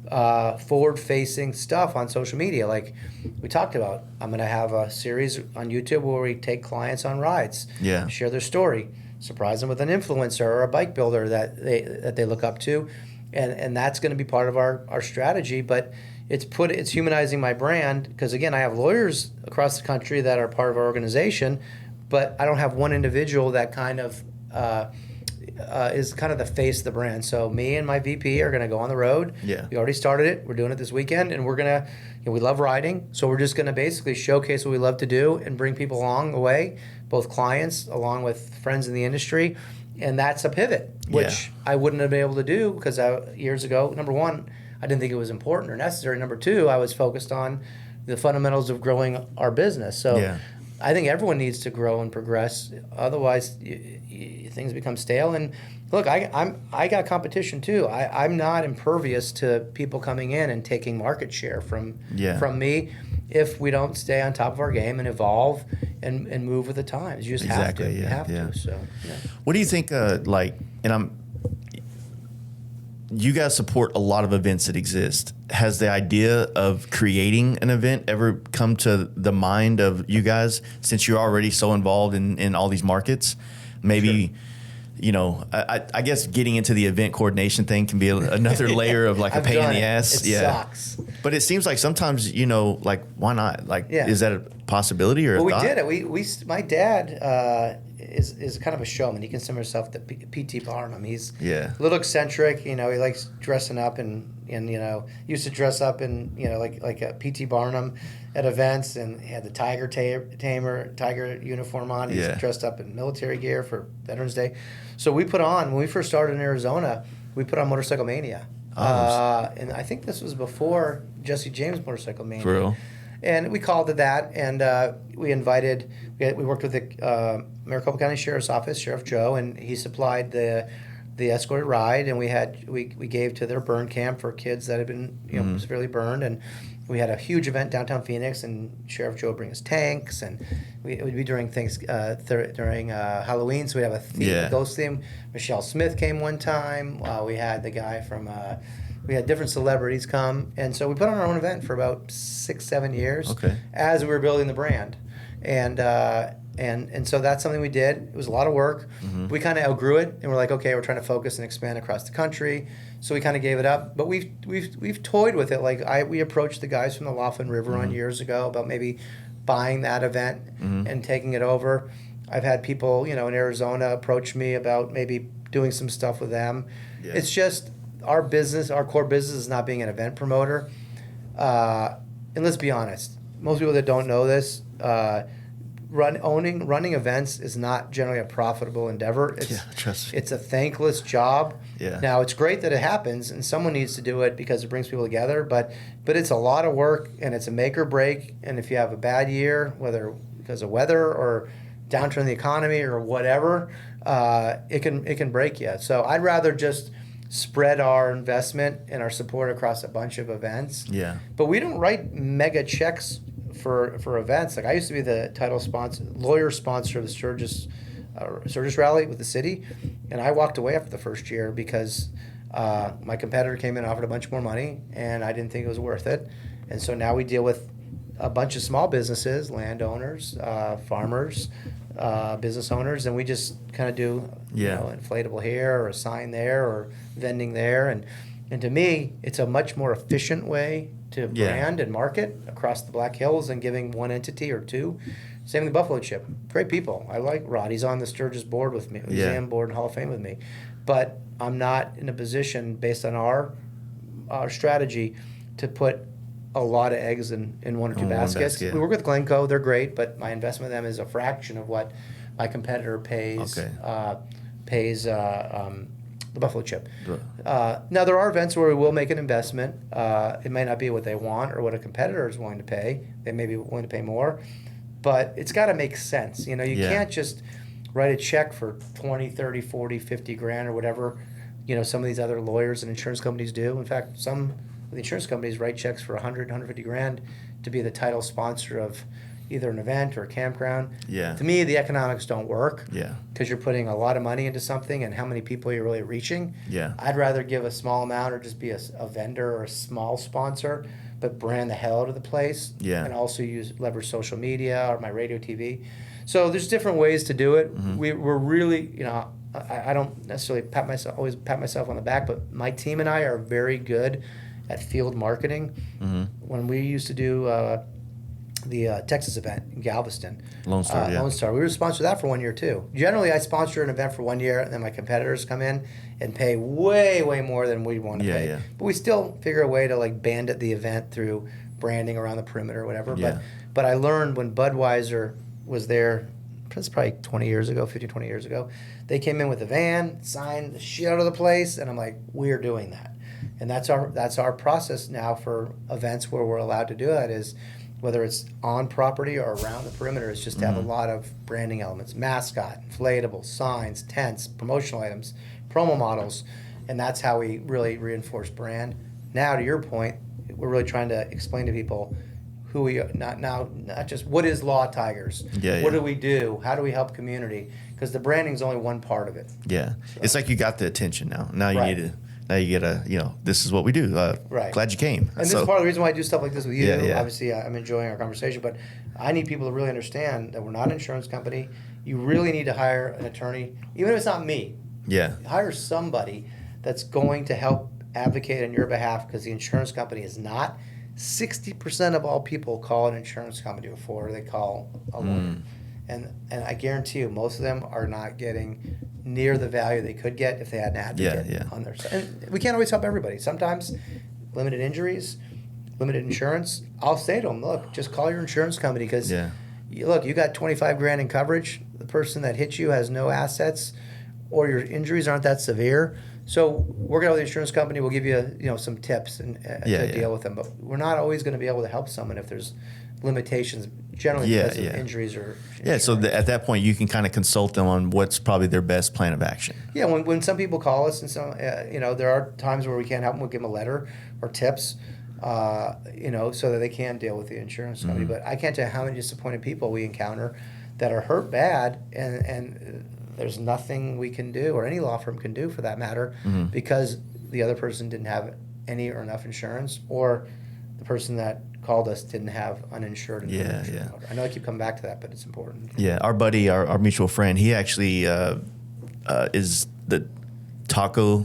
forward-facing stuff on social media. Like we talked about, I'm going to have a series on YouTube where we take clients on rides, share their story, surprise them with an influencer or a bike builder that they look up to, and that's going to be part of our strategy. But it's humanizing my brand because again, I have lawyers across the country that are part of our organization, but I don't have one individual that kind of is kind of the face of the brand. So me and my VP are going to go on the road. Yeah. We already started it. We're doing it this weekend, and we're going to, we love riding. So we're just going to basically showcase what we love to do and bring people along the way, both clients along with friends in the industry. And that's a pivot, which I wouldn't have been able to do because years ago, number one, I didn't think it was important or necessary. Number two, I was focused on the fundamentals of growing our business. So I think everyone needs to grow and progress. Otherwise, things become stale. And look, I got competition too. I'm not impervious to people coming in and taking market share from me if we don't stay on top of our game and evolve and move with the times. You just have to. You have to. So, what do you think? You guys support a lot of events that exist. Has the idea of creating an event ever come to the mind of you guys, since you're already so involved in all these markets? Maybe, I guess getting into the event coordination thing can be another layer of like a pain in the ass. It sucks. But it seems like sometimes, why not? Is that a possibility or a thought? We did it. My dad is kind of a showman. He considers himself the P.T. Barnum. He's a little eccentric. He likes dressing up and used to dress up in like a P.T. Barnum at events, and he had the tiger uniform on. He's dressed up in military gear for Veterans Day. So we put on, when we first started in Arizona, we put on Motorcycle Mania. And I think this was before Jesse James Motorcycle Mania. For real? And we called it that, and we worked with the Maricopa County Sheriff's Office, Sheriff Joe, and he supplied the escorted ride, and we gave to their burn camp for kids that had been severely burned, and we had a huge event downtown Phoenix, and Sheriff Joe would bring us tanks, and it would be during during Halloween, so we'd have a ghost theme. Michelle Smith came one time. We had the guy from. We had different celebrities come, and so we put on our own event for about 6-7 years as we were building the brand, and so that's something we did. It was a lot of work. We kind of outgrew it, and we're like, okay, we're trying to focus and expand across the country, so we kind of gave it up. But we've toyed with it. We approached the guys from the Laughlin River Run years ago about maybe buying that event and taking it over. I've had people, in Arizona approach me about maybe doing some stuff with them. It's just our core business is not being an event promoter. And let's be honest, most people that don't know this, running events is not generally a profitable endeavor. Trust me. It's a thankless job. Now, it's great that it happens, and someone needs to do it because it brings people together, but it's a lot of work, and it's a make or break, and if you have a bad year, whether because of weather or downturn in the economy or whatever, it can break you. So I'd rather just spread our investment and our support across a bunch of events. But we don't write mega checks for events. Like I used to be the lawyer sponsor of the Sturgis rally with the city, and I walked away after the first year because my competitor came in and offered a bunch more money, and I didn't think it was worth it. And so now we deal with a bunch of small businesses, landowners, farmers, business owners, and we just kind of do inflatable here or a sign there or vending there, and to me it's a much more efficient way to brand and market across the Black Hills than giving one entity or two. Same with Buffalo Chip, great people. I like Rod. He's on the Sturgis board with me, museum board and Hall of Fame with me, but I'm not in a position based on our strategy to put a lot of eggs in one or two baskets. We work with Glencoe; they're great, but my investment in them is a fraction of what my competitor pays the Buffalo Chip. Now there are events where we will make an investment. It may not be what they want or what a competitor is willing to pay. They may be willing to pay more, but it's got to make sense. You can't just write a check for 20, 30, 40, 50 grand or whatever. Some of these other lawyers and insurance companies do. In fact, some the insurance companies write checks for 100, 150 grand to be the title sponsor of either an event or a campground. To me, the economics don't work. Because you're putting a lot of money into something, and how many people you're really reaching. I'd rather give a small amount or just be a vendor or a small sponsor, but brand the hell out of the place. And also leverage social media or my radio, TV. So there's different ways to do it. We're really, I don't necessarily always pat myself on the back, but my team and I are very good at field marketing. When we used to do Texas event in Galveston. Lone Star, yeah. Lone Star. We were sponsored that for 1 year too. Generally, I sponsor an event for 1 year, and then my competitors come in and pay way, way more than we want to pay. Yeah. But we still figure a way to like bandit the event through branding around the perimeter or whatever. Yeah. But I learned when Budweiser was there, that's probably 20 years ago, 15, 20 years ago, they came in with a van, signed the shit out of the place, and I'm like, we're doing that. And that's our process now for events where we're allowed to do that, is whether it's on property or around the perimeter, is just to have a lot of branding elements, mascot, inflatable, signs, tents, promotional items, promo models, and that's how we really reinforce brand. Now, to your point, we're really trying to explain to people who we are, not just what is Law Tigers, what do we do, how do we help community, because the branding is only one part of it. Yeah, so. It's like you got the attention now. Now you Right. need to. Now you get this is what we do. Right. Glad you came. And this is part of the reason why I do stuff like this with you. Yeah. Obviously, I'm enjoying our conversation, but I need people to really understand that we're not an insurance company. You really need to hire an attorney, even if it's not me. Yeah. Hire somebody that's going to help advocate on your behalf, because the insurance company is not. 60% of all people call an insurance company before they call a lawyer. And I guarantee you, most of them are not getting near the value they could get if they had an advocate on their side. And we can't always help everybody. Sometimes limited injuries, limited insurance, I'll say to them, look, just call your insurance company, because look, you got 25 grand in coverage. The person that hit you has no assets, or your injuries aren't that severe. So work out with the insurance company. We'll give you some tips and to deal with them. But we're not always going to be able to help someone if there's limitations, generally because of injuries or insurance. So at that point, you can kind of consult them on what's probably their best plan of action. Yeah, when some people call us, and some there are times where we can't help them. We'll give them a letter or tips, so that they can deal with the insurance company. But I can't tell you how many disappointed people we encounter that are hurt bad, and there's nothing we can do, or any law firm can do for that matter, because the other person didn't have any or enough insurance, or the person that called us didn't have uninsured and uninsured motor. I know I keep coming back to that, but it's important. Yeah, our buddy, our mutual friend, he actually is the taco,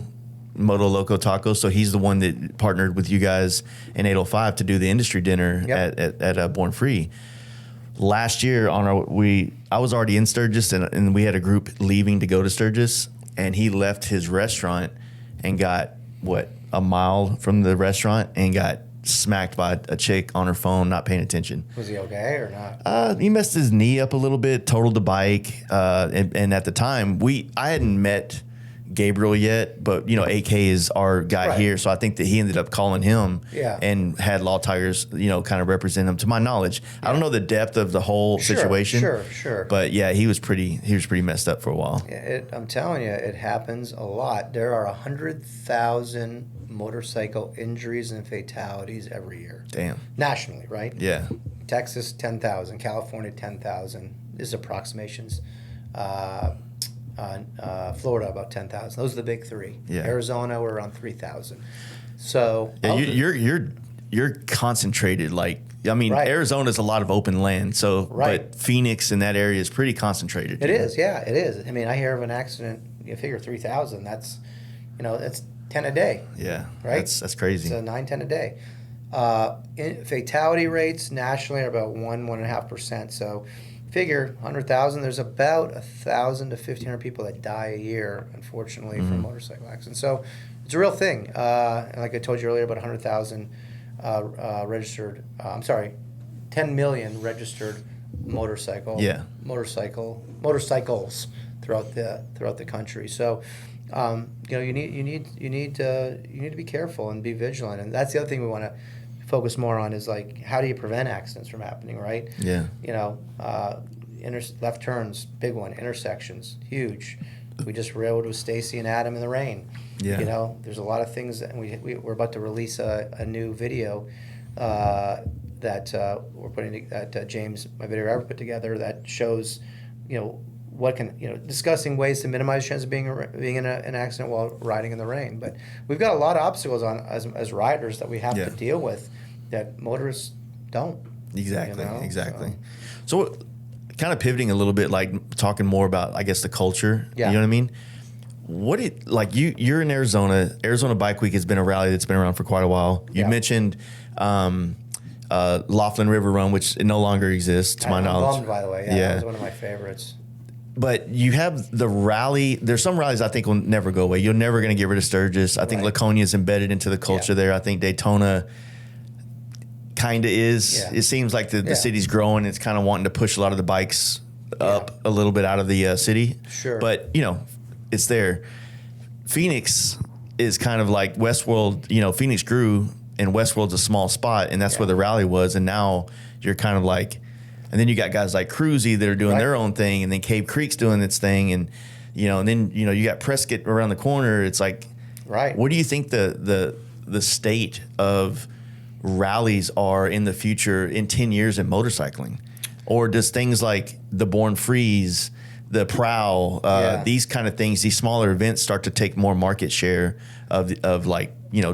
Moto Loco Taco. So he's the one that partnered with you guys in 805 to do the industry dinner at Born Free. Last year I was already in Sturgis, and we had a group leaving to go to Sturgis, and he left his restaurant and got a mile from the restaurant and got smacked by a chick on her phone, not paying attention. Was he okay or not? He messed his knee up a little bit, totaled the bike, and at the time I hadn't met Gabriel yet, but AK is our guy here, so I think that he ended up calling him and had Law Tigers, kind of represent him. To my knowledge, I don't know the depth of the whole situation. Sure. But yeah, he was pretty messed up for a while. I'm telling you, it happens a lot. There are 100,000 motorcycle injuries and fatalities every year. Damn. Nationally, right? Yeah. Texas, 10,000. California, 10,000. This is approximations. Florida, about 10,000. Those are the big three. Yeah. Arizona, we're around 3,000. So you're concentrated. Arizona's a lot of open land. So, but Phoenix and that area is pretty concentrated. It is. I mean, I hear of an accident. You figure 3,000. That's 10 a day. Yeah. Right. That's crazy. It's 9, 10 a day. Fatality rates nationally are about 1.5%. So figure 100,000. There's about 1,000 to 1,500 people that die a year, unfortunately, from motorcycle accidents. So it's a real thing. And like I told you earlier, about 100,000 registered. 10 million registered motorcycles throughout the country. So you need to be careful and be vigilant. And that's the other thing we want to focus more on, is like, how do you prevent accidents from happening, right? Yeah. Left turns, big one. Intersections, huge. We just rode with Stacy and Adam in the rain. Yeah. There's a lot of things that we're about to release a new video that we're putting that James, my videographer, put together, that shows discussing ways to minimize the chance of being in an accident while riding in the rain. But we've got a lot of obstacles as riders that we have to deal with that motorists don't. Exactly. So kind of pivoting a little bit, like talking more about, I guess, the culture. Yeah. You know what I mean? You're in Arizona. Arizona Bike Week has been a rally that's been around for quite a while. You mentioned Laughlin River Run, which it no longer exists to my I'm knowledge. bummed, by the way. That was one of my favorites. But you have the rally. There's some rallies I think will never go away. You're never going to get rid of Sturgis. I think Laconia is embedded into the culture there. I think Daytona kind of is. Yeah. It seems like the city's growing. It's kind of wanting to push a lot of the bikes up a little bit out of the city. Sure. But, it's there. Phoenix is kind of like Westworld. Phoenix grew, and Westworld's a small spot, and that's where the rally was. And now you're kind of like, and then you got guys like Cruzy that are doing their own thing, and then Cave Creek's doing its thing, and then you got Prescott around the corner. It's like, what do you think the state of rallies are in the future in 10 years in motorcycling? Or does things like the Born Freeze, the Prowl, these kind of things, these smaller events start to take more market share of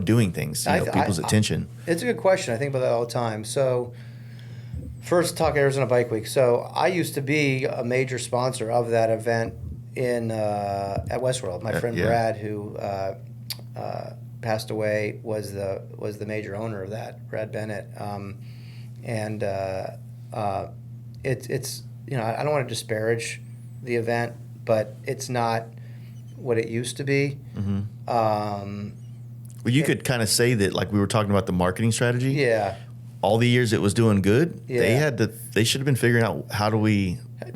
doing things, people's attention? It's a good question. I think about that all the time. So first, talk Arizona Bike Week. So I used to be a major sponsor of that event at Westworld. My friend Brad, who passed away, was the major owner of that, Brad Bennett. It's I don't want to disparage the event, but it's not what it used to be. Mm-hmm. Well, you could kind of say that, like we were talking about the marketing strategy. Yeah. All the years it was doing good, they should have been figuring out what's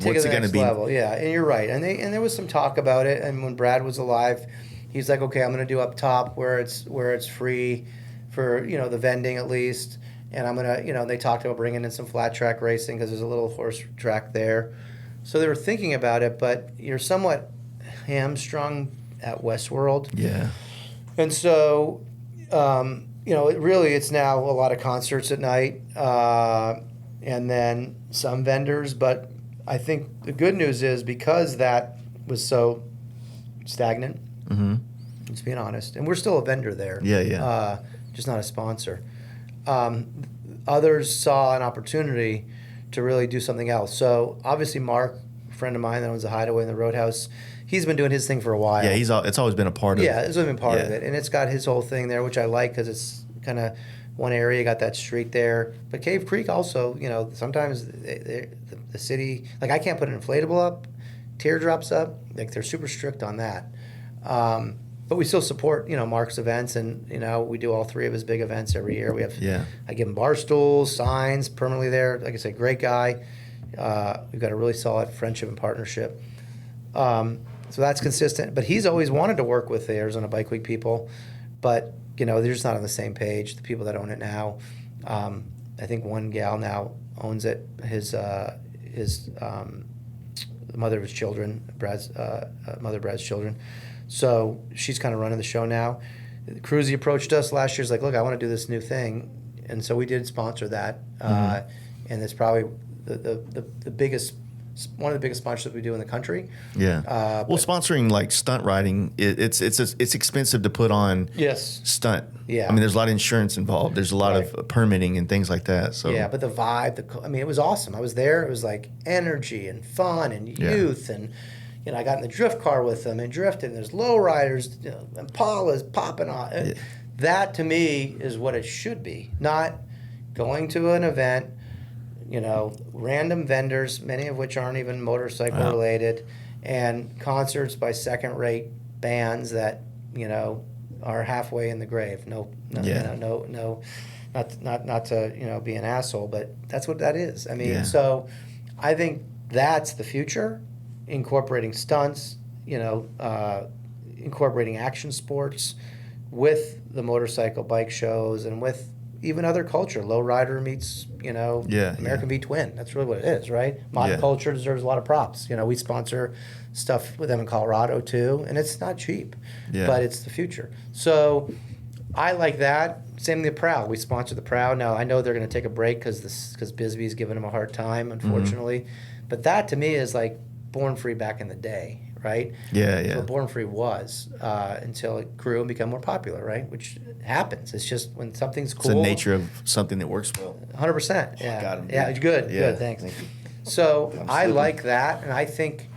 it going to be. Level. Yeah, and you're right. And there was some talk about it. And when Brad was alive, he's like, okay, I'm going to do up top where it's free for the vending at least. And I'm going to they talked about bringing in some flat track racing because there's a little horse track there. So they were thinking about it, but you're somewhat hamstrung at Westworld. Yeah. And so, it's now a lot of concerts at night, and then some vendors. But I think the good news is because that was so stagnant, let's be honest, and we're still a vendor there. Just not a sponsor. Others saw an opportunity to really do something else. So obviously Mark, a friend of mine that owns the Hideaway in the Roadhouse, he's been doing his thing for a while. Yeah, it's always been a part of it. Yeah, it's always been part of it. And it's got his whole thing there, which I like because it's kind of one area, got that street there. But Cave Creek also, sometimes the city, like I can't put an inflatable up, teardrops up. Like they're super strict on that. But we still support, Mark's events, and we do all three of his big events every year. We have, I give him bar stools, signs permanently there. Like I said, great guy. We've got a really solid friendship and partnership. So that's consistent. But he's always wanted to work with the Arizona Bike Week people, but they're just not on the same page. The people that own it now, I think one gal now owns it. The mother of his children, Brad's children. So she's kind of running the show now. Cruzy approached us last year. He's like, look, I want to do this new thing. And so we did sponsor that. And it's probably the biggest, one of the biggest sponsorships we do in the country. Yeah. Sponsoring like stunt riding, it's expensive to put on stunt. Yeah. I mean, there's a lot of insurance involved. There's a lot of permitting and things like that. So yeah, but the vibe, it was awesome. I was there. It was like energy and fun and youth and I got in the drift car with them and drifted. And there's lowriders, Impalas popping on. Yeah. That to me is what it should be. Not going to an event, random vendors, many of which aren't even motorcycle related, and concerts by second-rate bands that are halfway in the grave. No, not to be an asshole, but that's what that is. I mean, so I think that's the future. Incorporating stunts, incorporating action sports with the motorcycle bike shows and with even other culture. Lowrider meets, American V Twin. That's really what it is, right? Mod culture deserves a lot of props. We sponsor stuff with them in Colorado too, and it's not cheap, but it's the future. So I like that. Same with the Prowl. We sponsor the Prowl. Now, I know they're going to take a break because Bisbee's giving them a hard time, unfortunately. But that to me is like Born Free back in the day, right? That's what Born Free was until it grew and became more popular, right? Which happens. It's just when something's cool. It's the nature of something that works well. 100%. Yeah. Got him, Good. Thanks. Thank you. So I like that, and I think,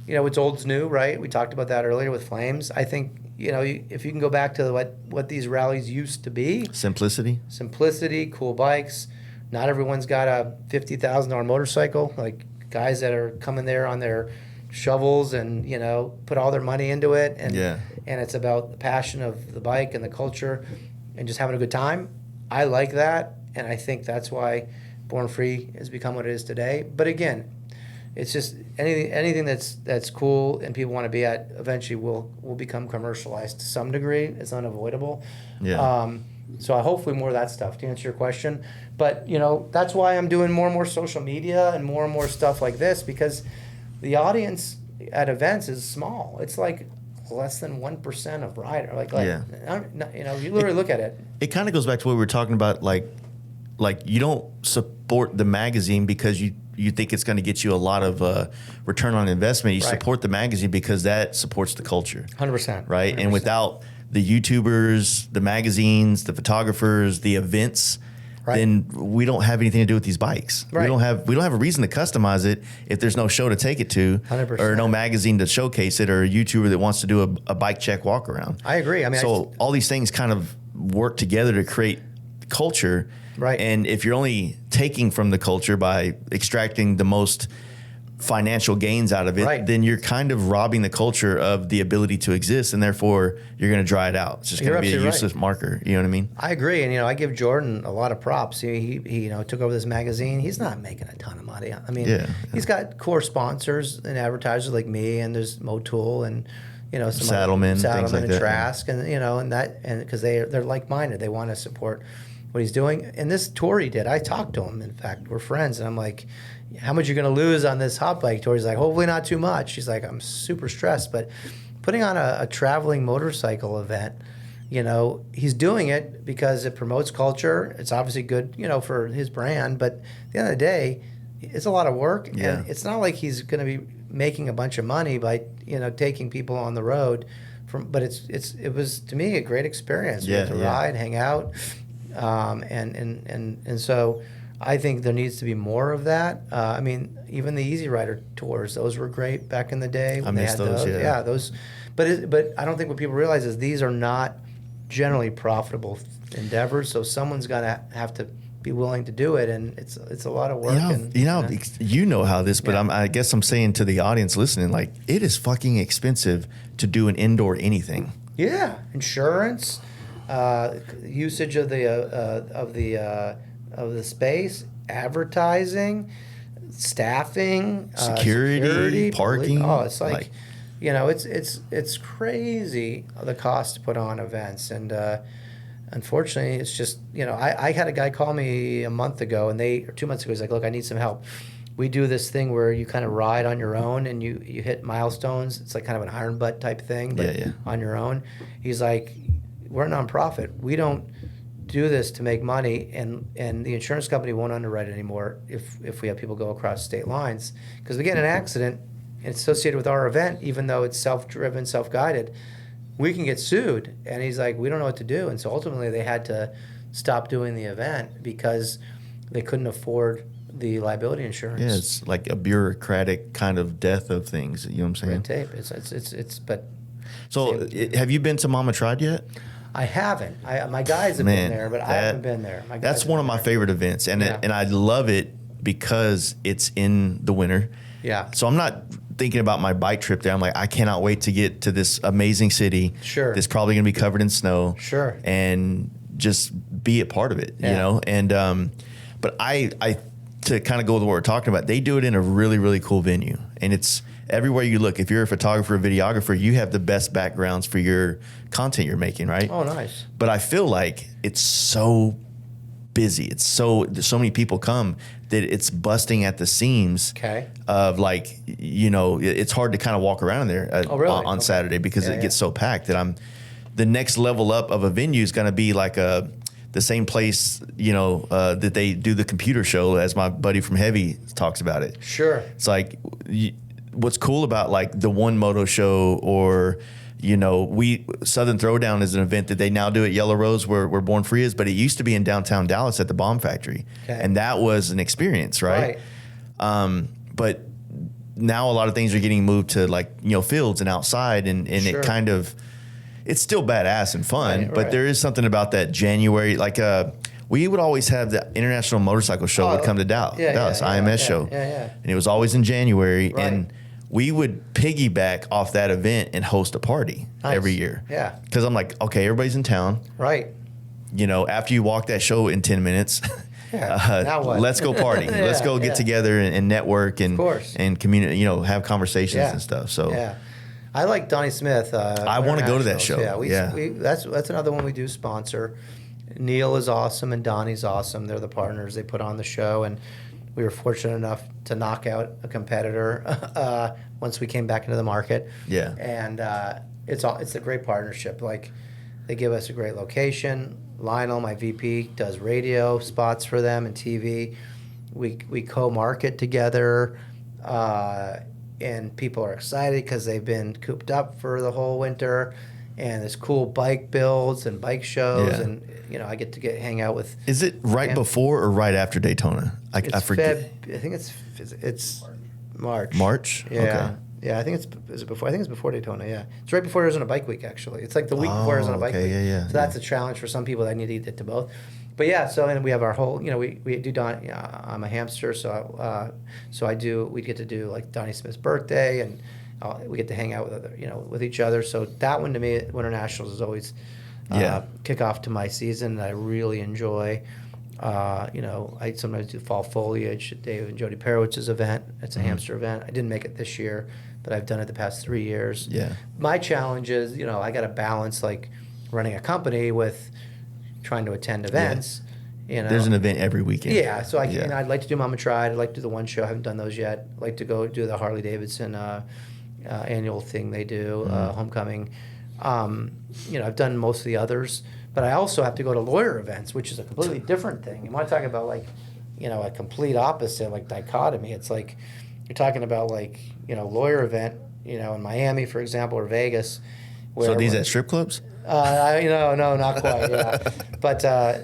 it's old's new, right? We talked about that earlier with Flames. I think, if you can go back to what these rallies used to be. Simplicity, cool bikes, not everyone's got a $50,000 motorcycle. Like guys that are coming there on their shovels and put all their money into it, and it's about the passion of the bike and the culture and just having a good time. I like that, and I think that's why Born Free has become what it is today. But again, it's just anything that's cool and people want to be at eventually will become commercialized to some degree. It's unavoidable. So hopefully more of that stuff, to answer your question. But that's why I'm doing more and more social media and more stuff like this, because the audience at events is small. It's like less than 1% of rider. You literally look at it. It kind of goes back to what we were talking about, like you don't support the magazine because you think it's going to get you a lot of return on investment. You support the magazine because that supports the culture. 100%. Right? 100%. And without the YouTubers, the magazines, the photographers, the events, then we don't have anything to do with these bikes. Right. We don't have a reason to customize it if there's no show to take it to, 100%. Or no magazine to showcase it, or a YouTuber that wants to do a bike check walk around. I agree. I mean, all these things kind of work together to create culture. Right. And if you're only taking from the culture by extracting the most financial gains out of it, then you're kind of robbing the culture of the ability to exist, and therefore you're going to dry it out. It's just going to be a useless marker. You know what I mean? I agree, and I give Jordan a lot of props. He took over this magazine. He's not making a ton of money. I mean, he's got core sponsors and advertisers like me, and there's Motul and some Saddlemen and that, Trask, and and because they're like minded, they want to support what he's doing. And this tour he did, I talked to him. In fact, we're friends, and I'm like, how much are you going to lose on this hot bike tour? He's like, hopefully not too much. He's like, I'm super stressed. But putting on a traveling motorcycle event, he's doing it because it promotes culture. It's obviously good, for his brand. But at the end of the day, it's a lot of work. Yeah. And it's not like he's going to be making a bunch of money by, taking people on the road. But it was, to me, a great experience. We had to ride, hang out. And so I think there needs to be more of that. I mean, even the Easy Rider tours, those were great back in the day. I miss those, yeah. Those, but I don't think what people realize is these are not generally profitable endeavors. So someone's got to have to be willing to do it, and it's a lot of work. You know how this, but I guess I'm saying to the audience listening, like, it is fucking expensive to do an indoor anything. Yeah, insurance, usage of the space, advertising, staffing, security, parking. It's like it's crazy the cost to put on events, and unfortunately, it's just I had a guy call me a month ago, and 2 months ago, he's like, look, I need some help. We do this thing where you kind of ride on your own and you hit milestones. It's like kind of an iron butt type thing, but on your own. He's like, we're a nonprofit. We don't do this to make money, and the insurance company won't underwrite it anymore if we have people go across state lines, because we get in an accident and it's associated with our event, even though it's self-driven, self-guided, we can get sued. And he's like, we don't know what to do. And so ultimately they had to stop doing the event because they couldn't afford the liability insurance. Yeah, it's like a bureaucratic kind of death of things. You know what I'm saying? Red tape. It's but. So have you been to Mama Tried yet? I haven't. My guys have been there, but I haven't been there. That's one of my favorite events, and I love it because it's in the winter. Yeah. So I'm not thinking about my bike trip there. I'm like, I cannot wait to get to this amazing city. Sure. That's probably going to be covered in snow. Sure. And just be a part of it, you know? And, but I to kind of go with what we're talking about, they do it in a really, really cool venue. And it's everywhere you look. If you're a photographer, or videographer, you have the best backgrounds for your content you're making, right? Oh, nice. But I feel like it's so busy. It's so many people come that it's busting at the seams. Okay. Of like, it's hard to kind of walk around there on Saturday because it gets so packed that the next level up of a venue is going to be like the same place, that they do the computer show, as my buddy from Heavy talks about it. Sure. It's like, what's cool about like the One Moto show, or Southern Throwdown is an event that they now do at Yellow Rose where Born Free is, but it used to be in downtown Dallas at the Bomb Factory. Okay. And that was an experience, right? But now a lot of things are getting moved to like, fields and outside, and it kind of, it's still badass and fun, but there is something about that January, like we would always have the International Motorcycle Show would come to Dallas, IMS show. And it was always in January. Right. And we would piggyback off that event and host a party every year. Yeah. Because I'm like, okay, everybody's in town. Right. You know, after you walk that show in 10 minutes, now what? let's go party. Let's go get together and network and community, you know, have conversations and stuff. So I like Donnie Smith. I want to go to that show. That's another one we do sponsor. Neil is awesome and Donnie's awesome. They're the partners. They put on the show, and we were fortunate enough to knock out a competitor once we came back into the market. Yeah. And it's a great partnership. Like, they give us a great location. Lionel, my VP, does radio spots for them and TV. We co-market together, and people are excited because they've been cooped up for the whole winter. And there's cool bike builds and bike shows, and you know, I get to hang out with. Is it right before or right after Daytona? I forget. I think it's March. March. Yeah. Okay. Yeah, I think is it before? I think it's before Daytona. Yeah, it's right before Arizona Bike Week. Actually, it's like the week before Arizona Bike Week. So that's a challenge for some people that need to get to both. But yeah, so and we have our whole. You know, we do Don. I'm a hamster, so I do. We get to do like Donnie Smith's birthday, and we get to hang out with with each other. So that one to me, Winter Nationals is always kickoff to my season that I really enjoy. You know, I sometimes do Fall Foliage, Dave and Jody Perowitz's event. It's a hamster event. I didn't make it this year, but I've done it the past 3 years. Yeah. My challenge is, you know, I got to balance like running a company with trying to attend events. You know, there's an event every weekend. Yeah, so you know, I'd like to do Mama Tried. I'd like to do the one show. I haven't done those yet. I'd like to go do the Harley Davidson annual thing they do, Homecoming. You know, I've done most of the others, but I also have to go to lawyer events, which is a completely different thing. You want to talk about like, you know, a complete opposite, like dichotomy. It's like you're talking about like, you know, lawyer event, you know, in Miami, for example, or Vegas. So these at strip clubs? No, not quite. Yeah, but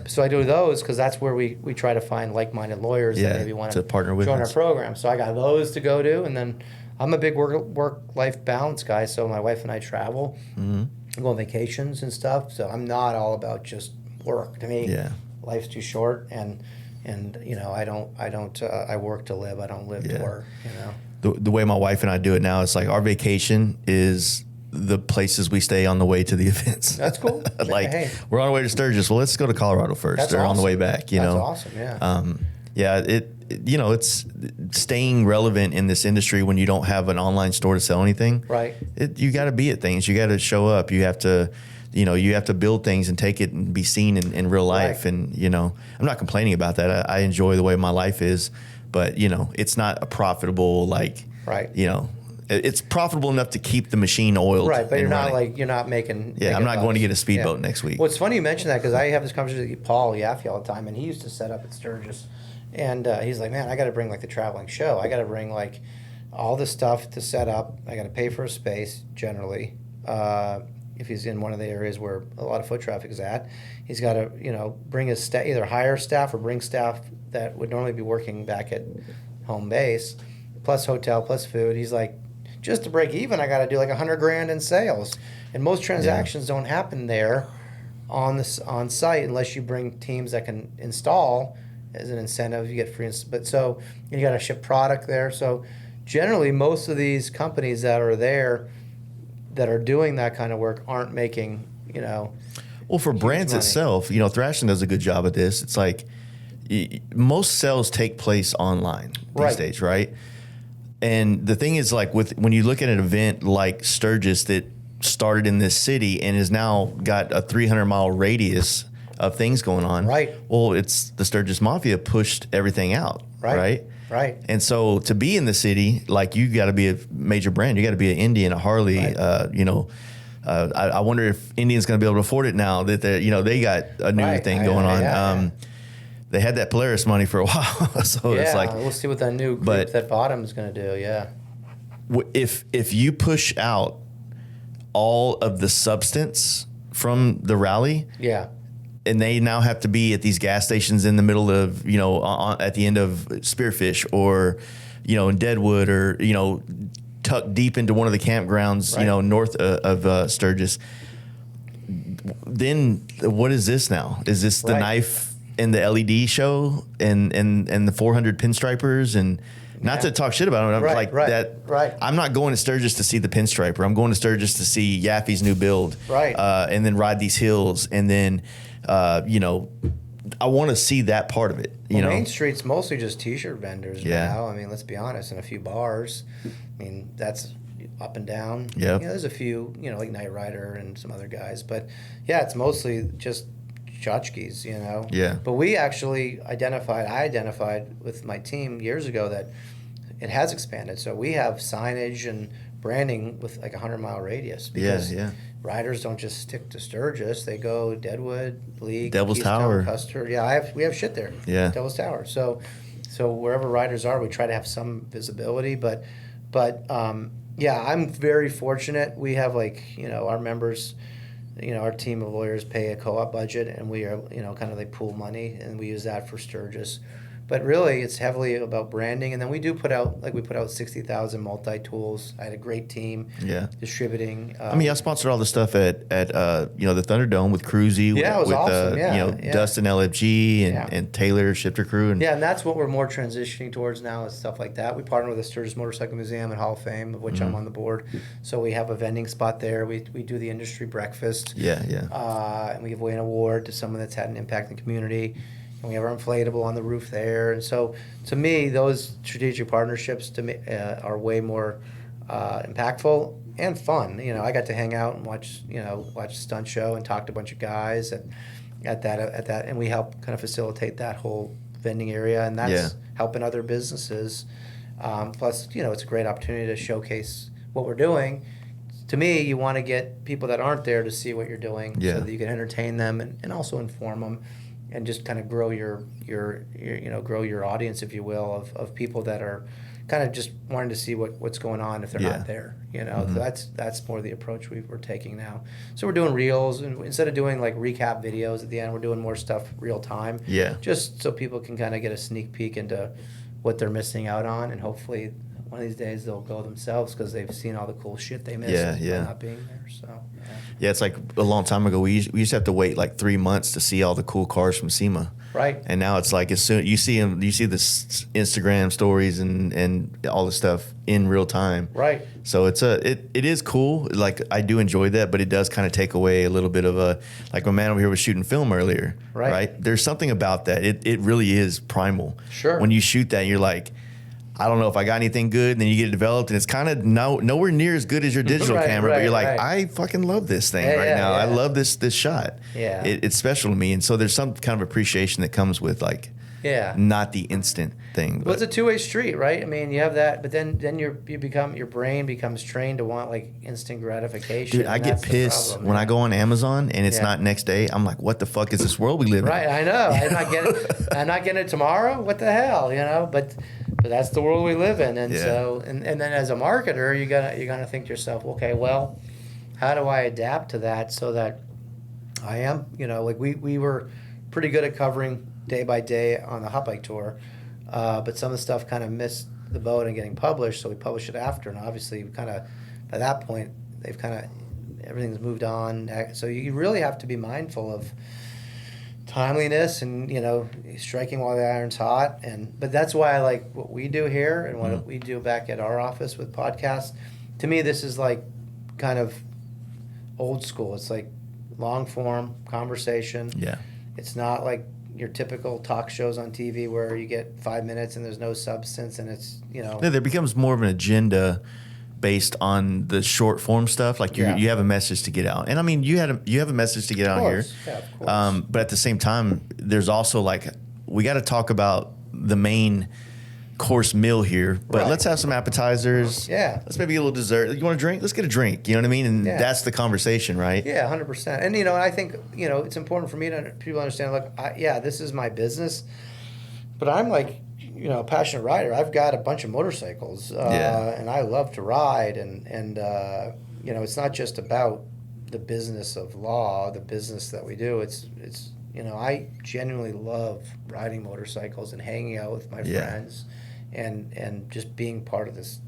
so I do those because that's where we try to find like-minded lawyers that maybe want to partner with join us. our program. So I got those to go to, and then I'm a big work-life balance guy. So my wife and I travel, go on vacations and stuff. So I'm not all about just work. To me, life's too short, and you know, I work to live. I don't live to work. You know, the way my wife and I do it now, it's like our vacation is the places we stay on the way to the events. That's cool. Like we're on our way to Sturgis. Well, let's go to Colorado first. That's or awesome. On the way back. You know, that's awesome. Yeah. You know, it's staying relevant in this industry when you don't have an online store to sell anything. Right. You got to be at things. You got to show up. You have to, you know, you have to build things and take it and be seen in real life. Right. And, you know, I'm not complaining about that. I enjoy the way my life is, but, you know, it's not a profitable, like, you know, it's profitable enough to keep the machine oiled. Right, but you're not running. you're not making. Yeah, I'm not going to get a speedboat next week. Well, it's funny you mention that because I have this conversation with Paul Yaffe all the time, and he used to set up at Sturgis, and he's like, man, I got to bring like the traveling show. I got to bring like all the stuff to set up. I got to pay for a space generally. If he's in one of the areas where a lot of foot traffic is at, he's got to bring his staff, either hire staff or bring staff that would normally be working back at home base, plus hotel, plus food. He's like, just to break even, I got to do like $100,000 in sales, and most transactions don't happen there on site unless you bring teams that can install as an incentive. You get free, but so you got to ship product there. So generally, most of these companies that are there that are doing that kind of work aren't making Well, for brands money. itself, Thrashing does a good job at this. It's like most sales take place online these days, right? And the thing is, like, when you look at an event like Sturgis that started in this city and has now got a 300-mile radius of things going on. Right. Well, it's the Sturgis Mafia pushed everything out. Right. And so to be in the city, like, you got to be a major brand. You got to be an Indian, a Harley. Right. I wonder if Indian's going to be able to afford it now that they got a new thing going on. They had that Polaris money for a while, so it's like we'll see what that new group that bottom is going to do. Yeah, if you push out all of the substance from the rally, and they now have to be at these gas stations in the middle of at the end of Spearfish or in Deadwood or tucked deep into one of the campgrounds north of Sturgis. Then what is this now? Is this the knife? and the LED show and the 400 pinstripers and not to talk shit about them. I'm Right. I'm not going to Sturgis to see the pinstriper. I'm going to Sturgis to see Yaffe's new build. Right. And then ride these hills. And then, you know, I want to see that part of it. You know, Main Street's mostly just T-shirt vendors Yeah. now. I mean, let's be honest, and a few bars. I mean, that's up and down. Yep. You know, there's a few, you know, like Knight Rider and some other guys. But, yeah, it's mostly just tchotchkes, you know. Yeah. But I identified with my team years ago that it has expanded. So we have signage and branding with like a 100-mile radius. Because riders don't just stick to Sturgis. They go Deadwood, League, Devil's Keystone, Tower. Custer. Yeah, we have shit there. Yeah. Devil's Tower. So wherever riders are, we try to have some visibility. But yeah, I'm very fortunate. We have like, you know, our members, you know, our team of lawyers pay a co-op budget, and we are, you know, kind of like pool money, and we use that for Sturgis. But really, it's heavily about branding, and then we do put out 60,000 multi-tools. I had a great team distributing. I mean, I sponsored all the stuff at you know, the Thunderdome with Cruzy. Yeah, it was with awesome. you know, Dustin LFG and Taylor Shifter Crew. And and that's what we're more transitioning towards now is stuff like that. We partner with the Sturgis Motorcycle Museum and Hall of Fame, of which I'm on the board. So we have a vending spot there. We do the industry breakfast. And we give away an award to someone that's had an impact in the community. And we have our inflatable on the roof there. And so, to me, those strategic partnerships are way more impactful and fun. You know, I got to hang out and watch a stunt show and talk to a bunch of guys at that, and we help kind of facilitate that whole vending area, and that's helping other businesses. Plus, you know, it's a great opportunity to showcase what we're doing. To me, you want to get people that aren't there to see what you're doing, so that you can entertain them and also inform them. And just kind of grow your grow your audience, if you will, of people that are kind of just wanting to see what's going on if they're not there. You know, so that's more the approach we're taking now. So we're doing reels, and instead of doing like recap videos at the end, we're doing more stuff real time. Yeah. Just so people can kind of get a sneak peek into what they're missing out on, and hopefully one of these days they'll go themselves because they've seen all the cool shit they missed by not being there. So. Yeah, it's like a long time ago. We used to have to wait like 3 months to see all the cool cars from SEMA. Right. And now it's like as soon you see them, you see the Instagram stories and all the stuff in real time. Right. So it is cool. Like I do enjoy that, but it does kind of take away a little bit of a, like my man over here was shooting film earlier. Right. There's something about that. It really is primal. Sure. When you shoot that, you're like, I don't know if I got anything good, and then you get it developed, and it's kind of nowhere near as good as your digital camera, but you're like, I fucking love this thing now. I love this shot. Yeah. It's special to me, and so there's some kind of appreciation that comes with like, not the instant thing. Well, it's a two-way street, right? I mean, you have that, but then your brain becomes trained to want like instant gratification. Dude, I get pissed when I go on Amazon and it's not next day. I'm like, what the fuck is this world we live in? Right, I know. I'm not getting it tomorrow. What the hell, you know? But that's the world we live in, and so and then as a marketer, you're gonna think to yourself, okay, well, how do I adapt to that so that I am, you know, like we were pretty good at covering day by day on the hot bike tour, but some of the stuff kind of missed the boat and getting published, so we published it after, and obviously kind of by that point they've kind of everything's moved on, so you really have to be mindful of timeliness and, you know, striking while the iron's hot. But that's why I like what we do here and what we do back at our office with podcasts. To me, this is like kind of old school. It's like long form conversation. Yeah. It's not like your typical talk shows on TV where you get 5 minutes and there's no substance, and it's, you know. There becomes more of an agenda based on the short form stuff. Like you have a message to get out, and I mean you have a message to get out here. Yeah, of course. But at the same time, there's also like we got to talk about the main course meal here. But let's have some appetizers. Yeah. Let's maybe get a little dessert. You want a drink? Let's get a drink. You know what I mean? And that's the conversation, right? Yeah, 100%. And you know, I think, you know, it's important for me to people understand. Look, this is my business, but I'm like, you know, a passionate rider. I've got a bunch of motorcycles, and I love to ride. And you know, it's not just about the business of law, the business that we do. It's you know, I genuinely love riding motorcycles and hanging out with my friends, and just being part of this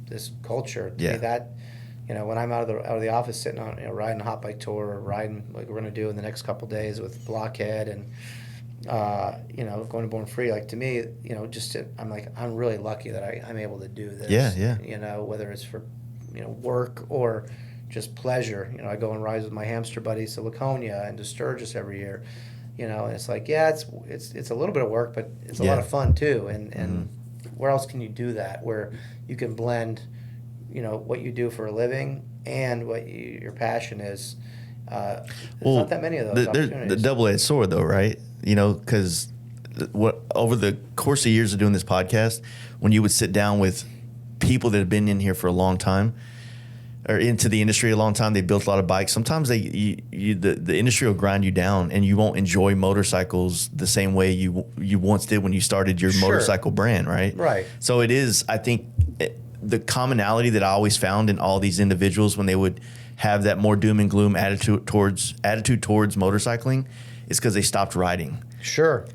culture. To me, that, you know, when I'm out of the office, sitting on, you know, riding a hot bike tour or riding like we're going to do in the next couple of days with Blockhead and going to Born Free, like to me, I'm really lucky that I'm able to do this. Yeah. Whether it's for, work or just pleasure. I go and ride with my hamster buddies to Laconia and to Sturgis every year. And it's like, yeah, it's a little bit of work, but it's a lot of fun too. And where else can you do that? Where you can blend, what you do for a living and what your passion is. There's not that many of those opportunities. The double-edged sword, though, right? Because over the course of years of doing this podcast, when you would sit down with people that have been in here for a long time, or into the industry a long time, they built a lot of bikes. Sometimes the industry will grind you down, and you won't enjoy motorcycles the same way you once did when you started your motorcycle brand, right? Right. So it is, I think, the commonality that I always found in all these individuals when they would have that more doom and gloom attitude towards motorcycling is because they stopped riding. Sure.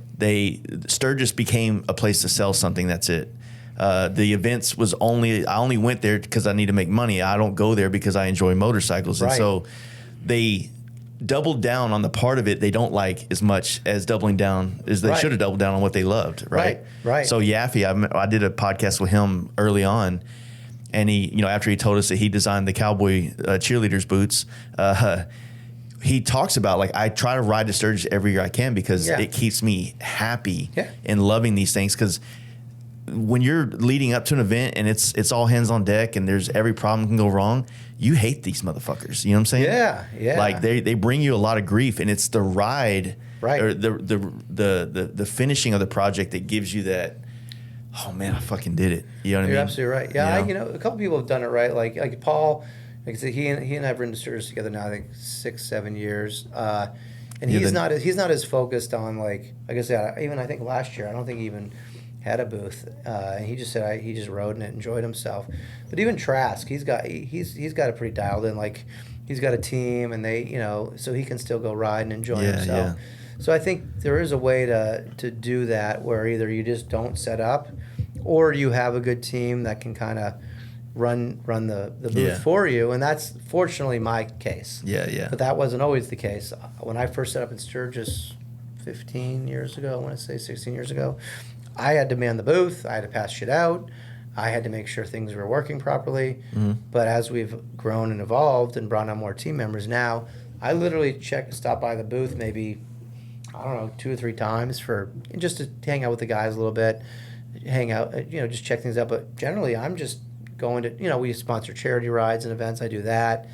Sturgis became a place to sell something. That's it. The events I only went there because I need to make money. I don't go there because I enjoy motorcycles. Right. And so they doubled down on the part of it they don't like as much as doubling down as they should have doubled down on what they loved. Right. So Yaffe, I did a podcast with him early on, and he, after he told us that he designed the cowboy cheerleaders boots, he talks about, like, I try to ride to Sturgis every year I can because it keeps me happy and loving these things. Because when you're leading up to an event and it's all hands on deck and there's every problem can go wrong, you hate these motherfuckers. You know what I'm saying? Yeah. Like they bring you a lot of grief, and it's the ride, or the finishing of the project that gives you that. Oh man, I fucking did it. You know what I mean? You're absolutely right. Yeah, a couple people have done it right. Like Paul, like I said, he and I have ridden to Sturgis together now, I think 6-7 years. And he's not as focused on, like I said, I think last year I don't think he even had a booth. And he just said he just rode in it, enjoyed himself. But even Trask, he's got it pretty dialed in. Like he's got a team, and they so he can still go ride and enjoy himself. Yeah. So I think there is a way to do that where either you just don't set up, or you have a good team that can kind of run the booth for you, and that's fortunately my case. Yeah. But that wasn't always the case. When I first set up in Sturgis 15 years ago, I want to say 16 years ago, I had to man the booth. I had to pass shit out. I had to make sure things were working properly. Mm-hmm. But as we've grown and evolved and brought on more team members now, I literally stop by the booth maybe, I don't know, 2 or 3 times just to hang out with the guys a little bit, hang out, just check things out. But generally, I'm just going to, we sponsor charity rides and events. I do that.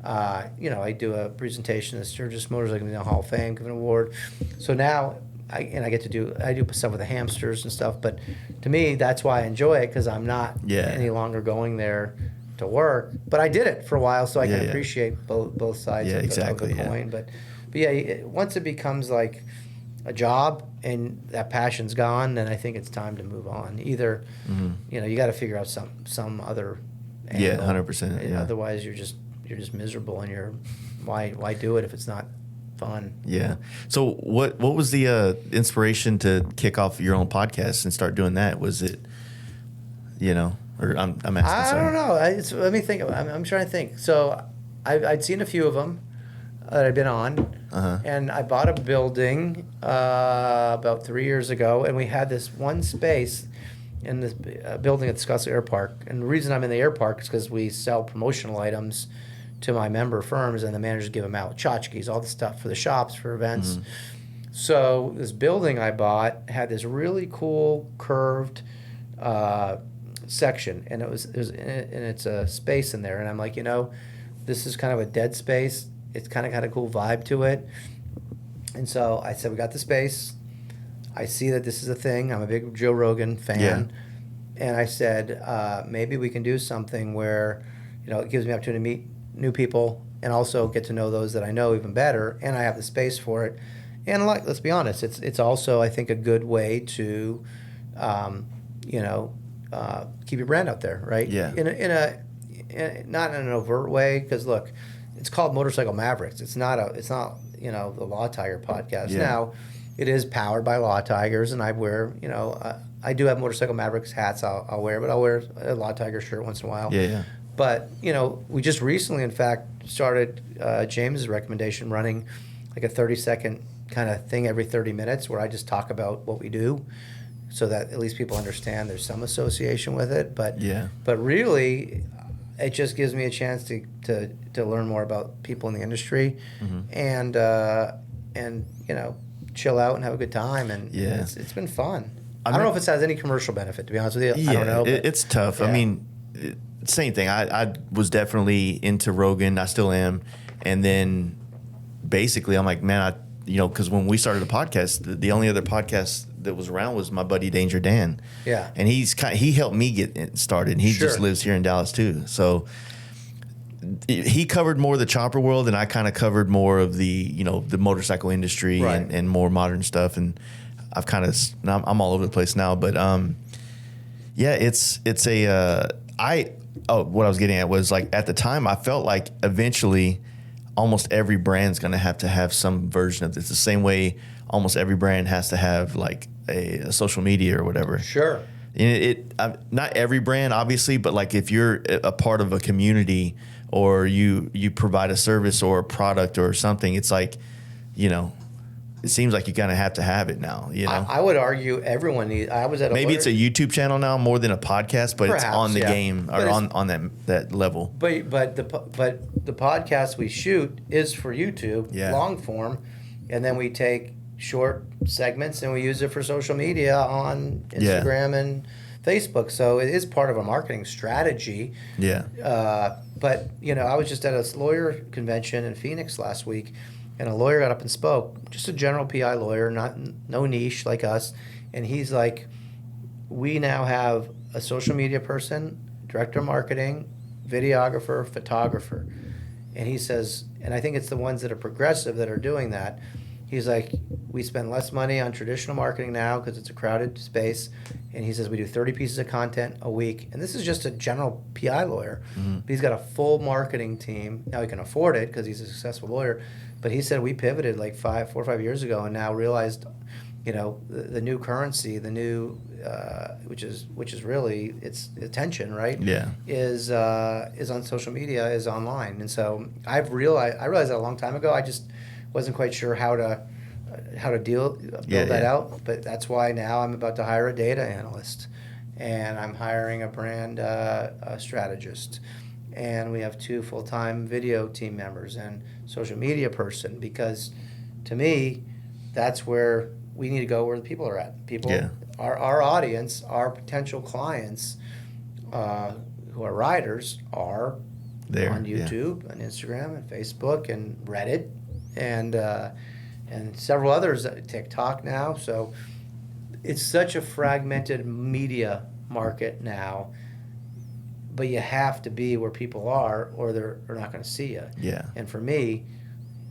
I do a presentation at Sturgis Motorcycling Hall of Fame, give an award. So now, I do stuff with the hamsters and stuff. But to me, that's why I enjoy it, because I'm not any longer going there to work. But I did it for a while, so I can appreciate both sides of the coin. But once it becomes like a job and that passion's gone, then I think it's time to move on. Either, you got to figure out some other angle. Yeah, 100%. Yeah. Otherwise, you're just miserable, and why do it if it's not fun? Yeah. So what was the inspiration to kick off your own podcast and start doing that? Was it, or I'm asking. I don't know. Let me think. I'm trying to think. So I'd seen a few of them that I'd been on. And I bought a building about 3 years ago, and we had this one space in this building at the Scottsdale Air Park. And the reason I'm in the air park is because we sell promotional items to my member firms, and the managers give them out, tchotchkes, all the stuff for the shops, for events. So this building I bought had this really cool curved section, and it's a space in there, and I'm like, this is kind of a dead space. It's kind of got a cool vibe to it. And so I said, we got the space. I see that this is a thing. I'm a big Joe Rogan fan. Yeah. And I said, maybe we can do something where, it gives me opportunity to meet new people and also get to know those that I know even better. And I have the space for it. And let's be honest, it's also, I think, a good way to, keep your brand out there, right? Yeah. Not in an overt way, because look, it's called Motorcycle Mavericks. It's not the Law Tiger podcast. Yeah. Now, it is powered by Law Tigers, and I wear, I do have Motorcycle Mavericks hats I'll wear, but I'll wear a Law Tiger shirt once in a while. Yeah. But, we just recently, in fact, started James's recommendation running like a 30-second kind of thing every 30 minutes where I just talk about what we do, so that at least people understand there's some association with it. But really, it just gives me a chance to learn more about people in the industry, and chill out and have a good time. And it's been fun. I don't know if it has any commercial benefit, to be honest with you. I don't know. It's tough. Yeah. I mean, same thing. I was definitely into Rogan. I still am. And then basically I'm like, man, because when we started the podcast, the only other podcast that was around was my buddy Danger Dan. Yeah. And he helped me get it started. And he just lives here in Dallas too. So he covered more of the chopper world, and I kind of covered more of the motorcycle industry and more modern stuff. And I've kind of, I'm all over the place now, but what I was getting at was, like, at the time I felt like eventually almost every brand's going to have some version of this, the same way almost every brand has to have like a social media or whatever. Sure. Not every brand, obviously, but like if you're a part of a community or you provide a service or a product or something, it's like, it seems like you kind of have to have it now. I would argue everyone needs. I was at maybe it's a YouTube channel now more than a podcast, but perhaps, it's on the game or on that level. But the podcast we shoot is for YouTube, long form, and then we take short segments and we use it for social media on Instagram and Facebook. So it is part of a marketing strategy. Yeah. But I was just at a lawyer convention in Phoenix last week. And a lawyer got up and spoke, just a general PI lawyer, no niche like us. And he's like, we now have a social media person, director of marketing, videographer, photographer. And he says, and I think it's the ones that are progressive that are doing that. He's like, we spend less money on traditional marketing now because it's a crowded space. And he says, we do 30 pieces of content a week. And this is just a general PI lawyer. But he's got a full marketing team. Now he can afford it because he's a successful lawyer. But he said we pivoted like 4 or 5 years ago, and now realized, the new currency, the new, which is really its attention, right? Yeah. Is on social media, is online, and so I realized that a long time ago. I just wasn't quite sure how to build that out. But that's why now I'm about to hire a data analyst, and I'm hiring a brand strategist. And we have 2 full-time video team members and social media person, because to me, that's where we need to go, where the people are at. Our audience, our potential clients who are riders are there on YouTube and Instagram and Facebook and Reddit and several others, TikTok now. So it's such a fragmented media market now. But you have to be where people are, or they're not going to see you. Yeah. And for me,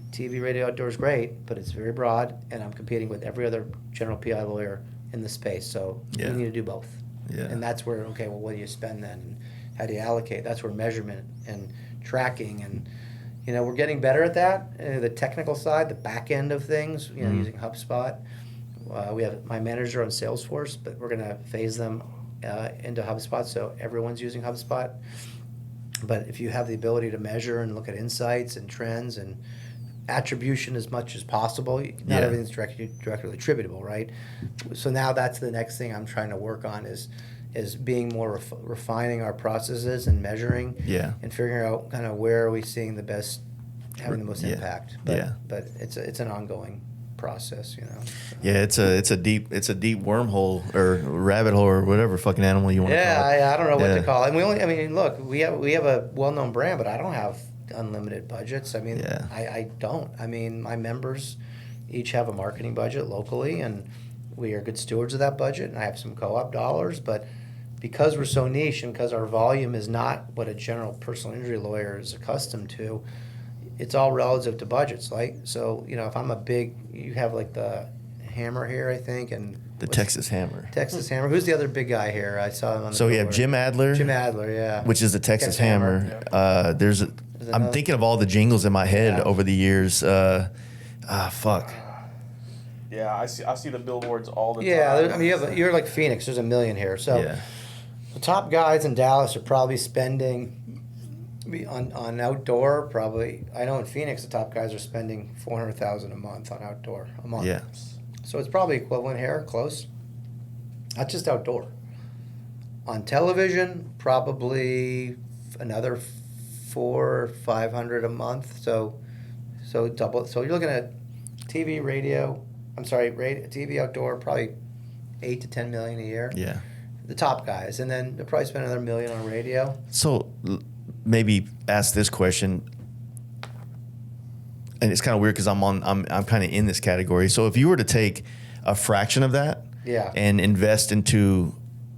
TV, radio, outdoor is great, but it's very broad, and I'm competing with every other general PI lawyer in the space. So we need to do both. Yeah. And that's where, okay, well, what do you spend then? And how do you allocate? That's where measurement and tracking and, we're getting better at that. The technical side, the back end of things, using HubSpot. We have my manager on Salesforce, but we're going to phase them into HubSpot, so everyone's using HubSpot. But if you have the ability to measure and look at insights and trends and attribution as much as possible, not everything's directly attributable, right? So now that's the next thing I'm trying to work on is being more refining our processes and measuring and figuring out kind of where are we seeing the best, having the most impact. But it's an ongoing process, So. Yeah, it's a deep wormhole or rabbit hole or whatever fucking animal you want to call it. I don't know what to call it. And look, we have a well-known brand, but I don't have unlimited budgets. I don't. My members each have a marketing budget locally, and we are good stewards of that budget, and I have some co-op dollars, but because we're so niche and because our volume is not what a general personal injury lawyer is accustomed to, it's all relative to budgets. So, if I'm you have like the Hammer here, I think, and the Texas Hammer. Texas Hammer. Who's the other big guy here? I saw him on the So we have Jim Adler. Jim Adler, yeah. Which is the Texas Hammer. I'm thinking of all the jingles in my head over the years. Fuck. Yeah, I see the billboards all the time. Yeah, you're like Phoenix. There's a million here. So the top guys in Dallas are probably spending On outdoor, probably. I know in Phoenix, the top guys are spending $400,000 a month on outdoor a month. Yeah. So it's probably equivalent here, close. That's just outdoor. On television, probably another 400 or 500 a month. So double. So you're looking at TV, radio. TV, outdoor, probably 8 to 10 million a year. Yeah. The top guys, and then they'll probably spend another $1 million on radio. So maybe ask this question, and it's kind of weird because I'm kind of in this category. So if you were to take a fraction of that, Yeah. and invest into,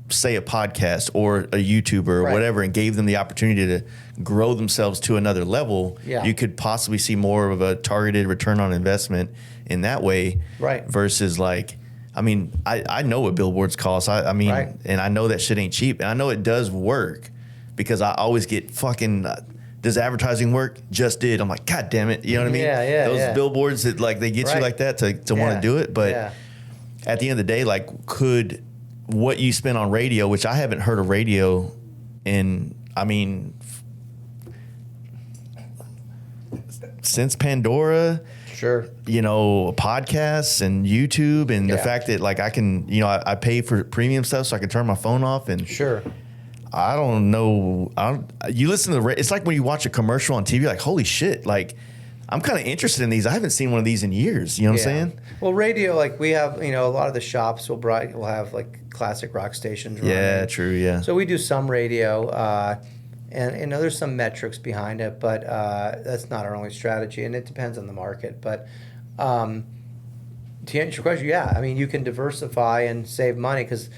say, a podcast or a YouTuber or Right. whatever, and gave them the opportunity to grow themselves to another level, Yeah. you could possibly see more of a targeted return on investment in that way, Right. versus like. I mean, I know what billboards cost. I mean, Right. and I know that shit ain't cheap. And I know it does work because I always get fucking, does advertising work? Just did. I'm like, God damn it. You know what I mean? Yeah, Those billboards that like, they get you Right. like that to want to do it. But Yeah. at the end of the day, like, could what you spend on radio, which I haven't heard of radio in, I mean, since Pandora, Sure. you know, podcasts and YouTube, and the Yeah. fact that like I can, you know, I pay for premium stuff so I can turn my phone off, and Sure. I don't know. You listen to it's like when you watch a commercial on TV, like, holy shit, like I'm kind of interested in these. I haven't seen one of these in years. You know what I'm saying? Well, radio, like we have, you know, a lot of the shops will have like classic rock stations running. Yeah, true. Yeah. So we do some radio, and you know, there's some metrics behind it, but that's not our only strategy, and it depends on the market. But to answer your question, yeah, I mean, you can diversify and save money because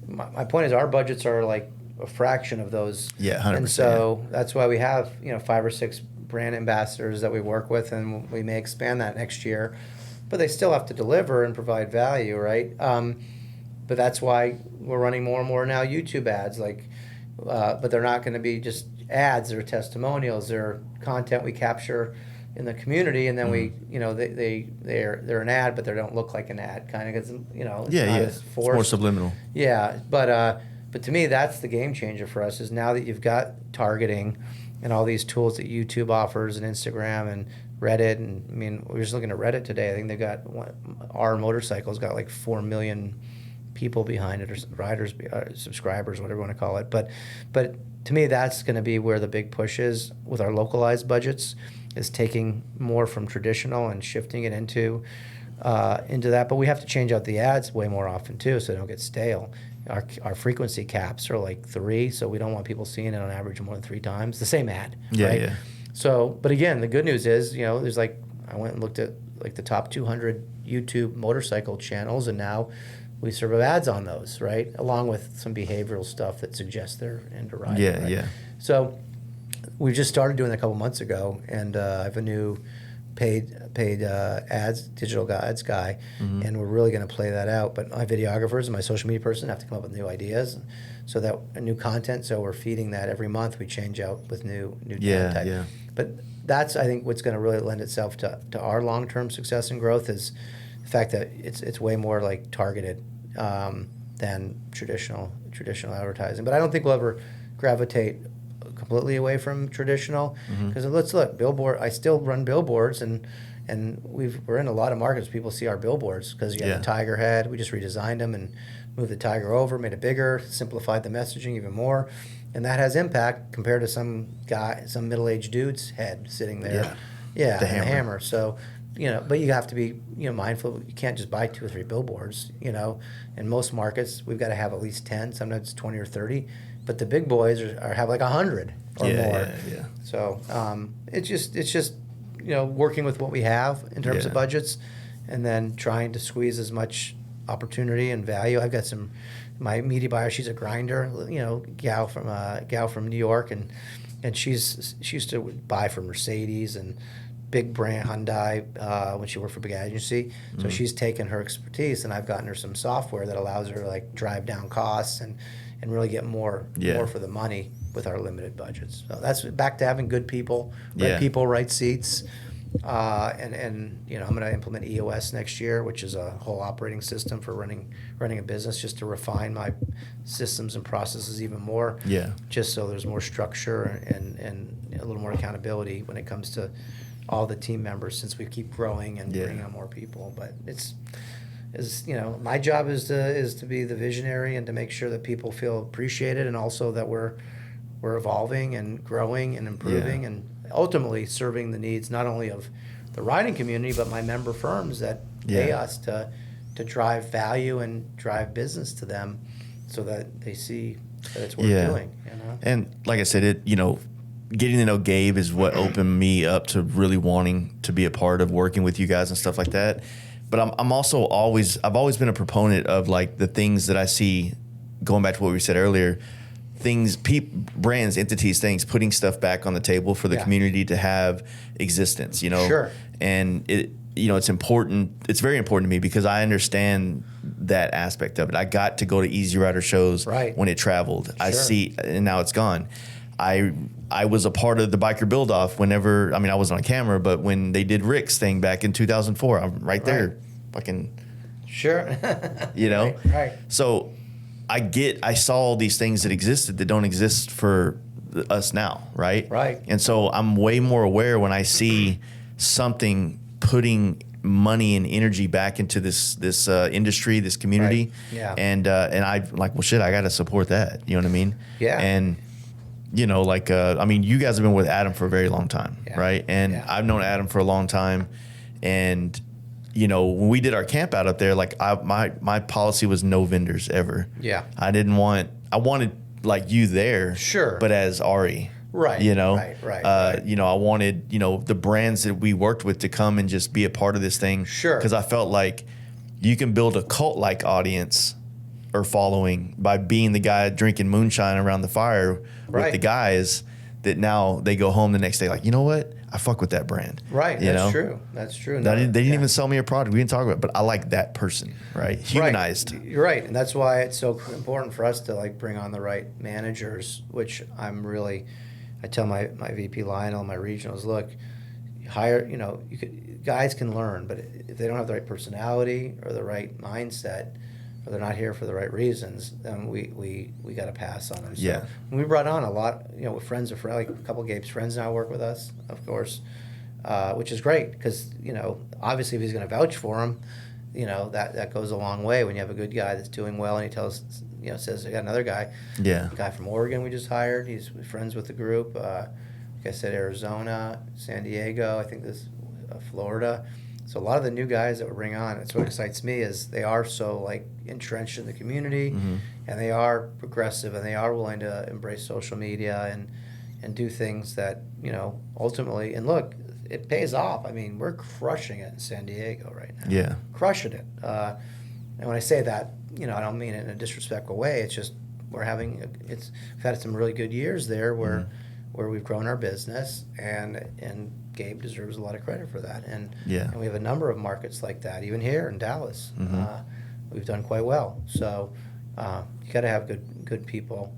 my point is our budgets are like a fraction of those. Yeah, 100%. And so that's why we have, you know, 5 or 6 brand ambassadors that we work with, and we may expand that next year, but they still have to deliver and provide value, right? But that's why we're running more and more now YouTube ads, like, but they're not going to be just ads. They're testimonials. They're content we capture in the community, and then we, you know, they're an ad, but they don't look like an ad, kind of, because, you know, it's not as It's forced. more subliminal. Yeah, but to me, that's the game changer for us. Is now that you've got targeting and all these tools that YouTube offers, and Instagram and Reddit, and I mean, we were just looking at Reddit today. I think they got our motorcycles got like 4 million people behind it, or riders, subscribers, whatever you want to call it. But to me, that's going to be where the big push is with our localized budgets, is taking more from traditional and shifting it into that. But we have to change out the ads way more often too, so they don't get stale. Our frequency caps are like 3, so we don't want people seeing it on average more than 3 times. The same ad, Yeah, right? yeah. So, but again, the good news is, you know, there's like, I went and looked at like the top 200 YouTube motorcycle channels, and now we serve ads on those, right? Along with some behavioral stuff that suggests they're into riding. Yeah, right? yeah. So we just started doing that a couple months ago, and I have a new paid ads, digital ads guy, and we're really going to play that out. But my videographers and my social media person have to come up with new ideas, so that new content. So we're feeding that every month. We change out with new Yeah, type. yeah. But that's, I think, what's going to really lend itself to our long-term success and growth is the fact that it's way more like targeted than traditional advertising. But I don't think we'll ever gravitate completely away from traditional, because let's look, billboard. I still run billboards, and we're in a lot of markets. People see our billboards because you have the Tiger head. We just redesigned them and moved the Tiger over, made it bigger, simplified the messaging even more, and that has impact compared to some middle-aged dude's head sitting there. Yeah, The and a hammer. hammer. So, you know, but you have to be, you know, mindful. You can't just buy 2 or 3 billboards. You know, in most markets, we've got to have at least 10, sometimes 20 or 30. But the big boys have like 100 or more. Yeah. So it's just you know, working with what we have in terms of budgets, and then trying to squeeze as much opportunity and value. I've got my media buyer. She's a grinder, you know, gal from New York, and she used to buy from Mercedes and big brand Hyundai when she worked for a big agency. So she's taken her expertise, and I've gotten her some software that allows her to like drive down costs and really get more for the money with our limited budgets. So that's back to having good people, right people, right seats, and you know, I'm going to implement EOS next year, which is a whole operating system for running a business, just to refine my systems and processes even more. Yeah. Just so there's more structure and a little more accountability when it comes to all the team members, since we keep growing and bringing on more people. But it's you know, my job is to be the visionary and to make sure that people feel appreciated, and also that we're evolving and growing and improving, and ultimately serving the needs not only of the riding community, but my member firms that pay us to drive value and drive business to them, so that they see that it's worth doing. You know? And like I said, you know, getting to know Gabe is what opened me up to really wanting to be a part of working with you guys and stuff like that. But I'm also I've always been a proponent of like the things that I see, going back to what we said earlier, things, brands, entities, things, putting stuff back on the table for the community to have existence, you know? Sure. And you know, it's important. It's very important to me because I understand that aspect of it. I got to go to Easy Rider shows when it traveled. I see, and now it's gone. I was a part of the biker build off whenever, I mean, I wasn't on camera, but when they did Rick's thing back in 2004, I'm right there, fucking. Sure. You know? Right. So I saw all these things that existed that don't exist for us now, right? Right. And so I'm way more aware when I see something putting money and energy back into this industry, this community. Right. Yeah. And I like, well, shit, I got to support that. You know what I mean? Yeah. And you know, like, I mean, you guys have been with Adam for a very long time, right? And I've known Adam for a long time. And, you know, when we did our camp out up there, like my policy was no vendors ever. Yeah. I wanted like you there. Sure. But as Ari. Right. You know? Right. You know, I wanted, you know, the brands that we worked with to come and just be a part of this thing. Sure. Because I felt like you can build a cult-like audience or following by being the guy drinking moonshine around the fire with the guys, that now they go home the next day like, you know what? I fuck with that brand. Right. You That's know? true. That's true. No, they didn't even sell me a product. We didn't talk about it, but I like that person, right? Humanized. Right. You're right. And that's why it's so important for us to like bring on the right managers, which I tell my VP Lionel, my regionals, look, hire, you know, guys can learn, but if they don't have the right personality or the right mindset, or they're not here for the right reasons, then we got to pass on them. So we brought on a lot, you know, friends of like a couple of Gabe's friends now work with us, of course, which is great because, you know, obviously if he's going to vouch for him, you know, that goes a long way when you have a good guy that's doing well and he says, I got another guy. A guy from Oregon we just hired. He's friends with the group. Like I said, Arizona, San Diego, I think this Florida. So a lot of the new guys that we bring on, it's what excites me is they are so like entrenched in the community, and they are progressive, and they are willing to embrace social media and do things that, you know, ultimately, and look, it pays off. I mean, we're crushing it in San Diego right now. Yeah. Crushing it. And when I say that, you know, I don't mean it in a disrespectful way. It's just we've had some really good years there where we've grown our business, and Gabe deserves a lot of credit for that. And we have a number of markets like that, even here in Dallas. We've done quite well. So you got to have good people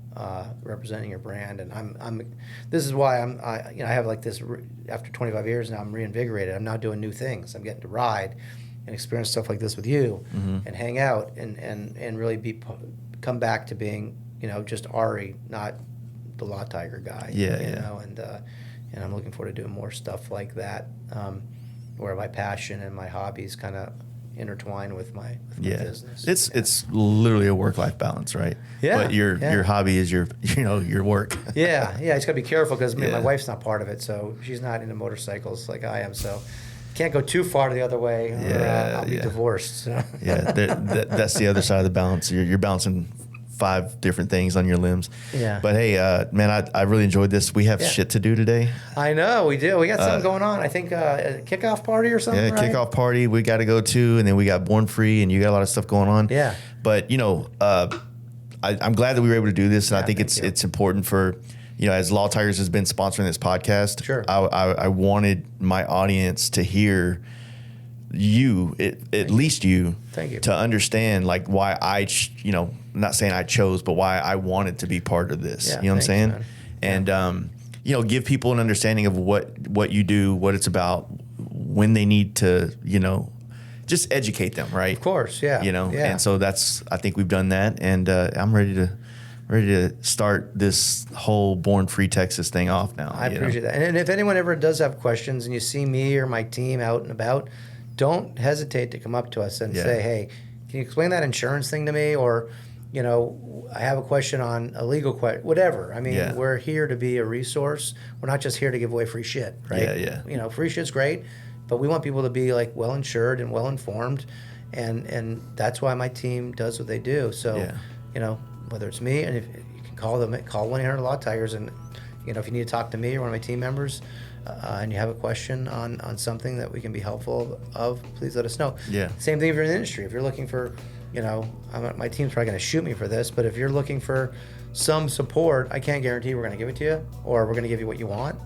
representing your brand. And this is why I have like this. After 25 years now, I'm reinvigorated. I'm now doing new things. I'm getting to ride and experience stuff like this with you, and hang out and really come back to being, you know, just Ari, not the Law Tiger guy. You know, and I'm looking forward to doing more stuff like that, where my passion and my hobbies kind of intertwine with my business. It's literally a work-life balance, right? Yeah. But your hobby is your work. Yeah. I just got to be careful because my wife's not part of it, so she's not into motorcycles like I am. So can't go too far the other way, or I'll be divorced. So. That's the other side of the balance. You're balancing 5 different things on your limbs. Yeah. But hey, man, I really enjoyed this. We have shit to do today. I know we do. We got something going on. I think a kickoff party or something. Yeah, kickoff party we got to go to, and then we got Born Free, and you got a lot of stuff going on. Yeah. But you know, I'm glad that we were able to do this, and I think it's important for, you know, as Law Tigers has been sponsoring this podcast. Sure. I wanted my audience to hear you, at least you, Thank you, to understand like why not saying I chose, but why I wanted to be part of this. Yeah, you know what I'm saying? Man. And you know, give people an understanding of what you do, what it's about, when they need to, just educate them, right? Of course, yeah. Yeah. And so I think we've done that, and I'm ready to start this whole Born Free Texas thing off now. I appreciate that. And if anyone ever does have questions and you see me or my team out and about, don't hesitate to come up to us and say, hey, can you explain that insurance thing to me? Or, I have a question on a legal question, whatever. I mean, we're here to be a resource. We're not just here to give away free shit, right? Yeah. Free shit's great, but we want people to be like well insured and well informed. And that's why my team does what they do. So, whether it's me, and if you can call 1-800-LAW Tigers, and if you need to talk to me or one of my team members, and you have a question on something that we can be helpful of, please let us know. Yeah. Same thing if you're in the industry. If you're looking for, my team's probably going to shoot me for this, but if you're looking for some support, I can't guarantee we're going to give it to you or we're going to give you what you want,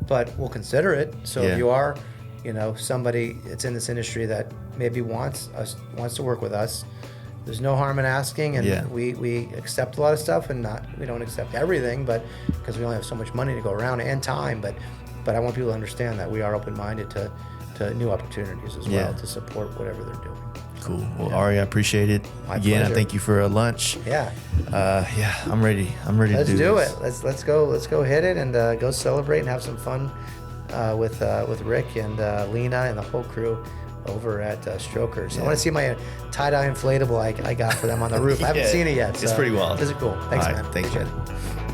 but we'll consider it. So if you are, somebody that's in this industry that maybe wants to work with us, there's no harm in asking, and we accept a lot of stuff, and we don't accept everything, but because we only have so much money to go around and time, but I want people to understand that we are open-minded to new opportunities as well to support whatever they're doing. Cool. Well, Ari, I appreciate it. My Again, pleasure. I thank you for lunch. Yeah. I'm ready. Let's to do do this. it. Let's go hit it and go celebrate and have some fun with Rick and Lena and the whole crew over at Strokers. I want to see my tie-dye inflatable I got for them on the roof. I haven't seen it yet. It's so pretty wild. This is cool. Thanks, All right, man. Thanks, Appreciate man. it.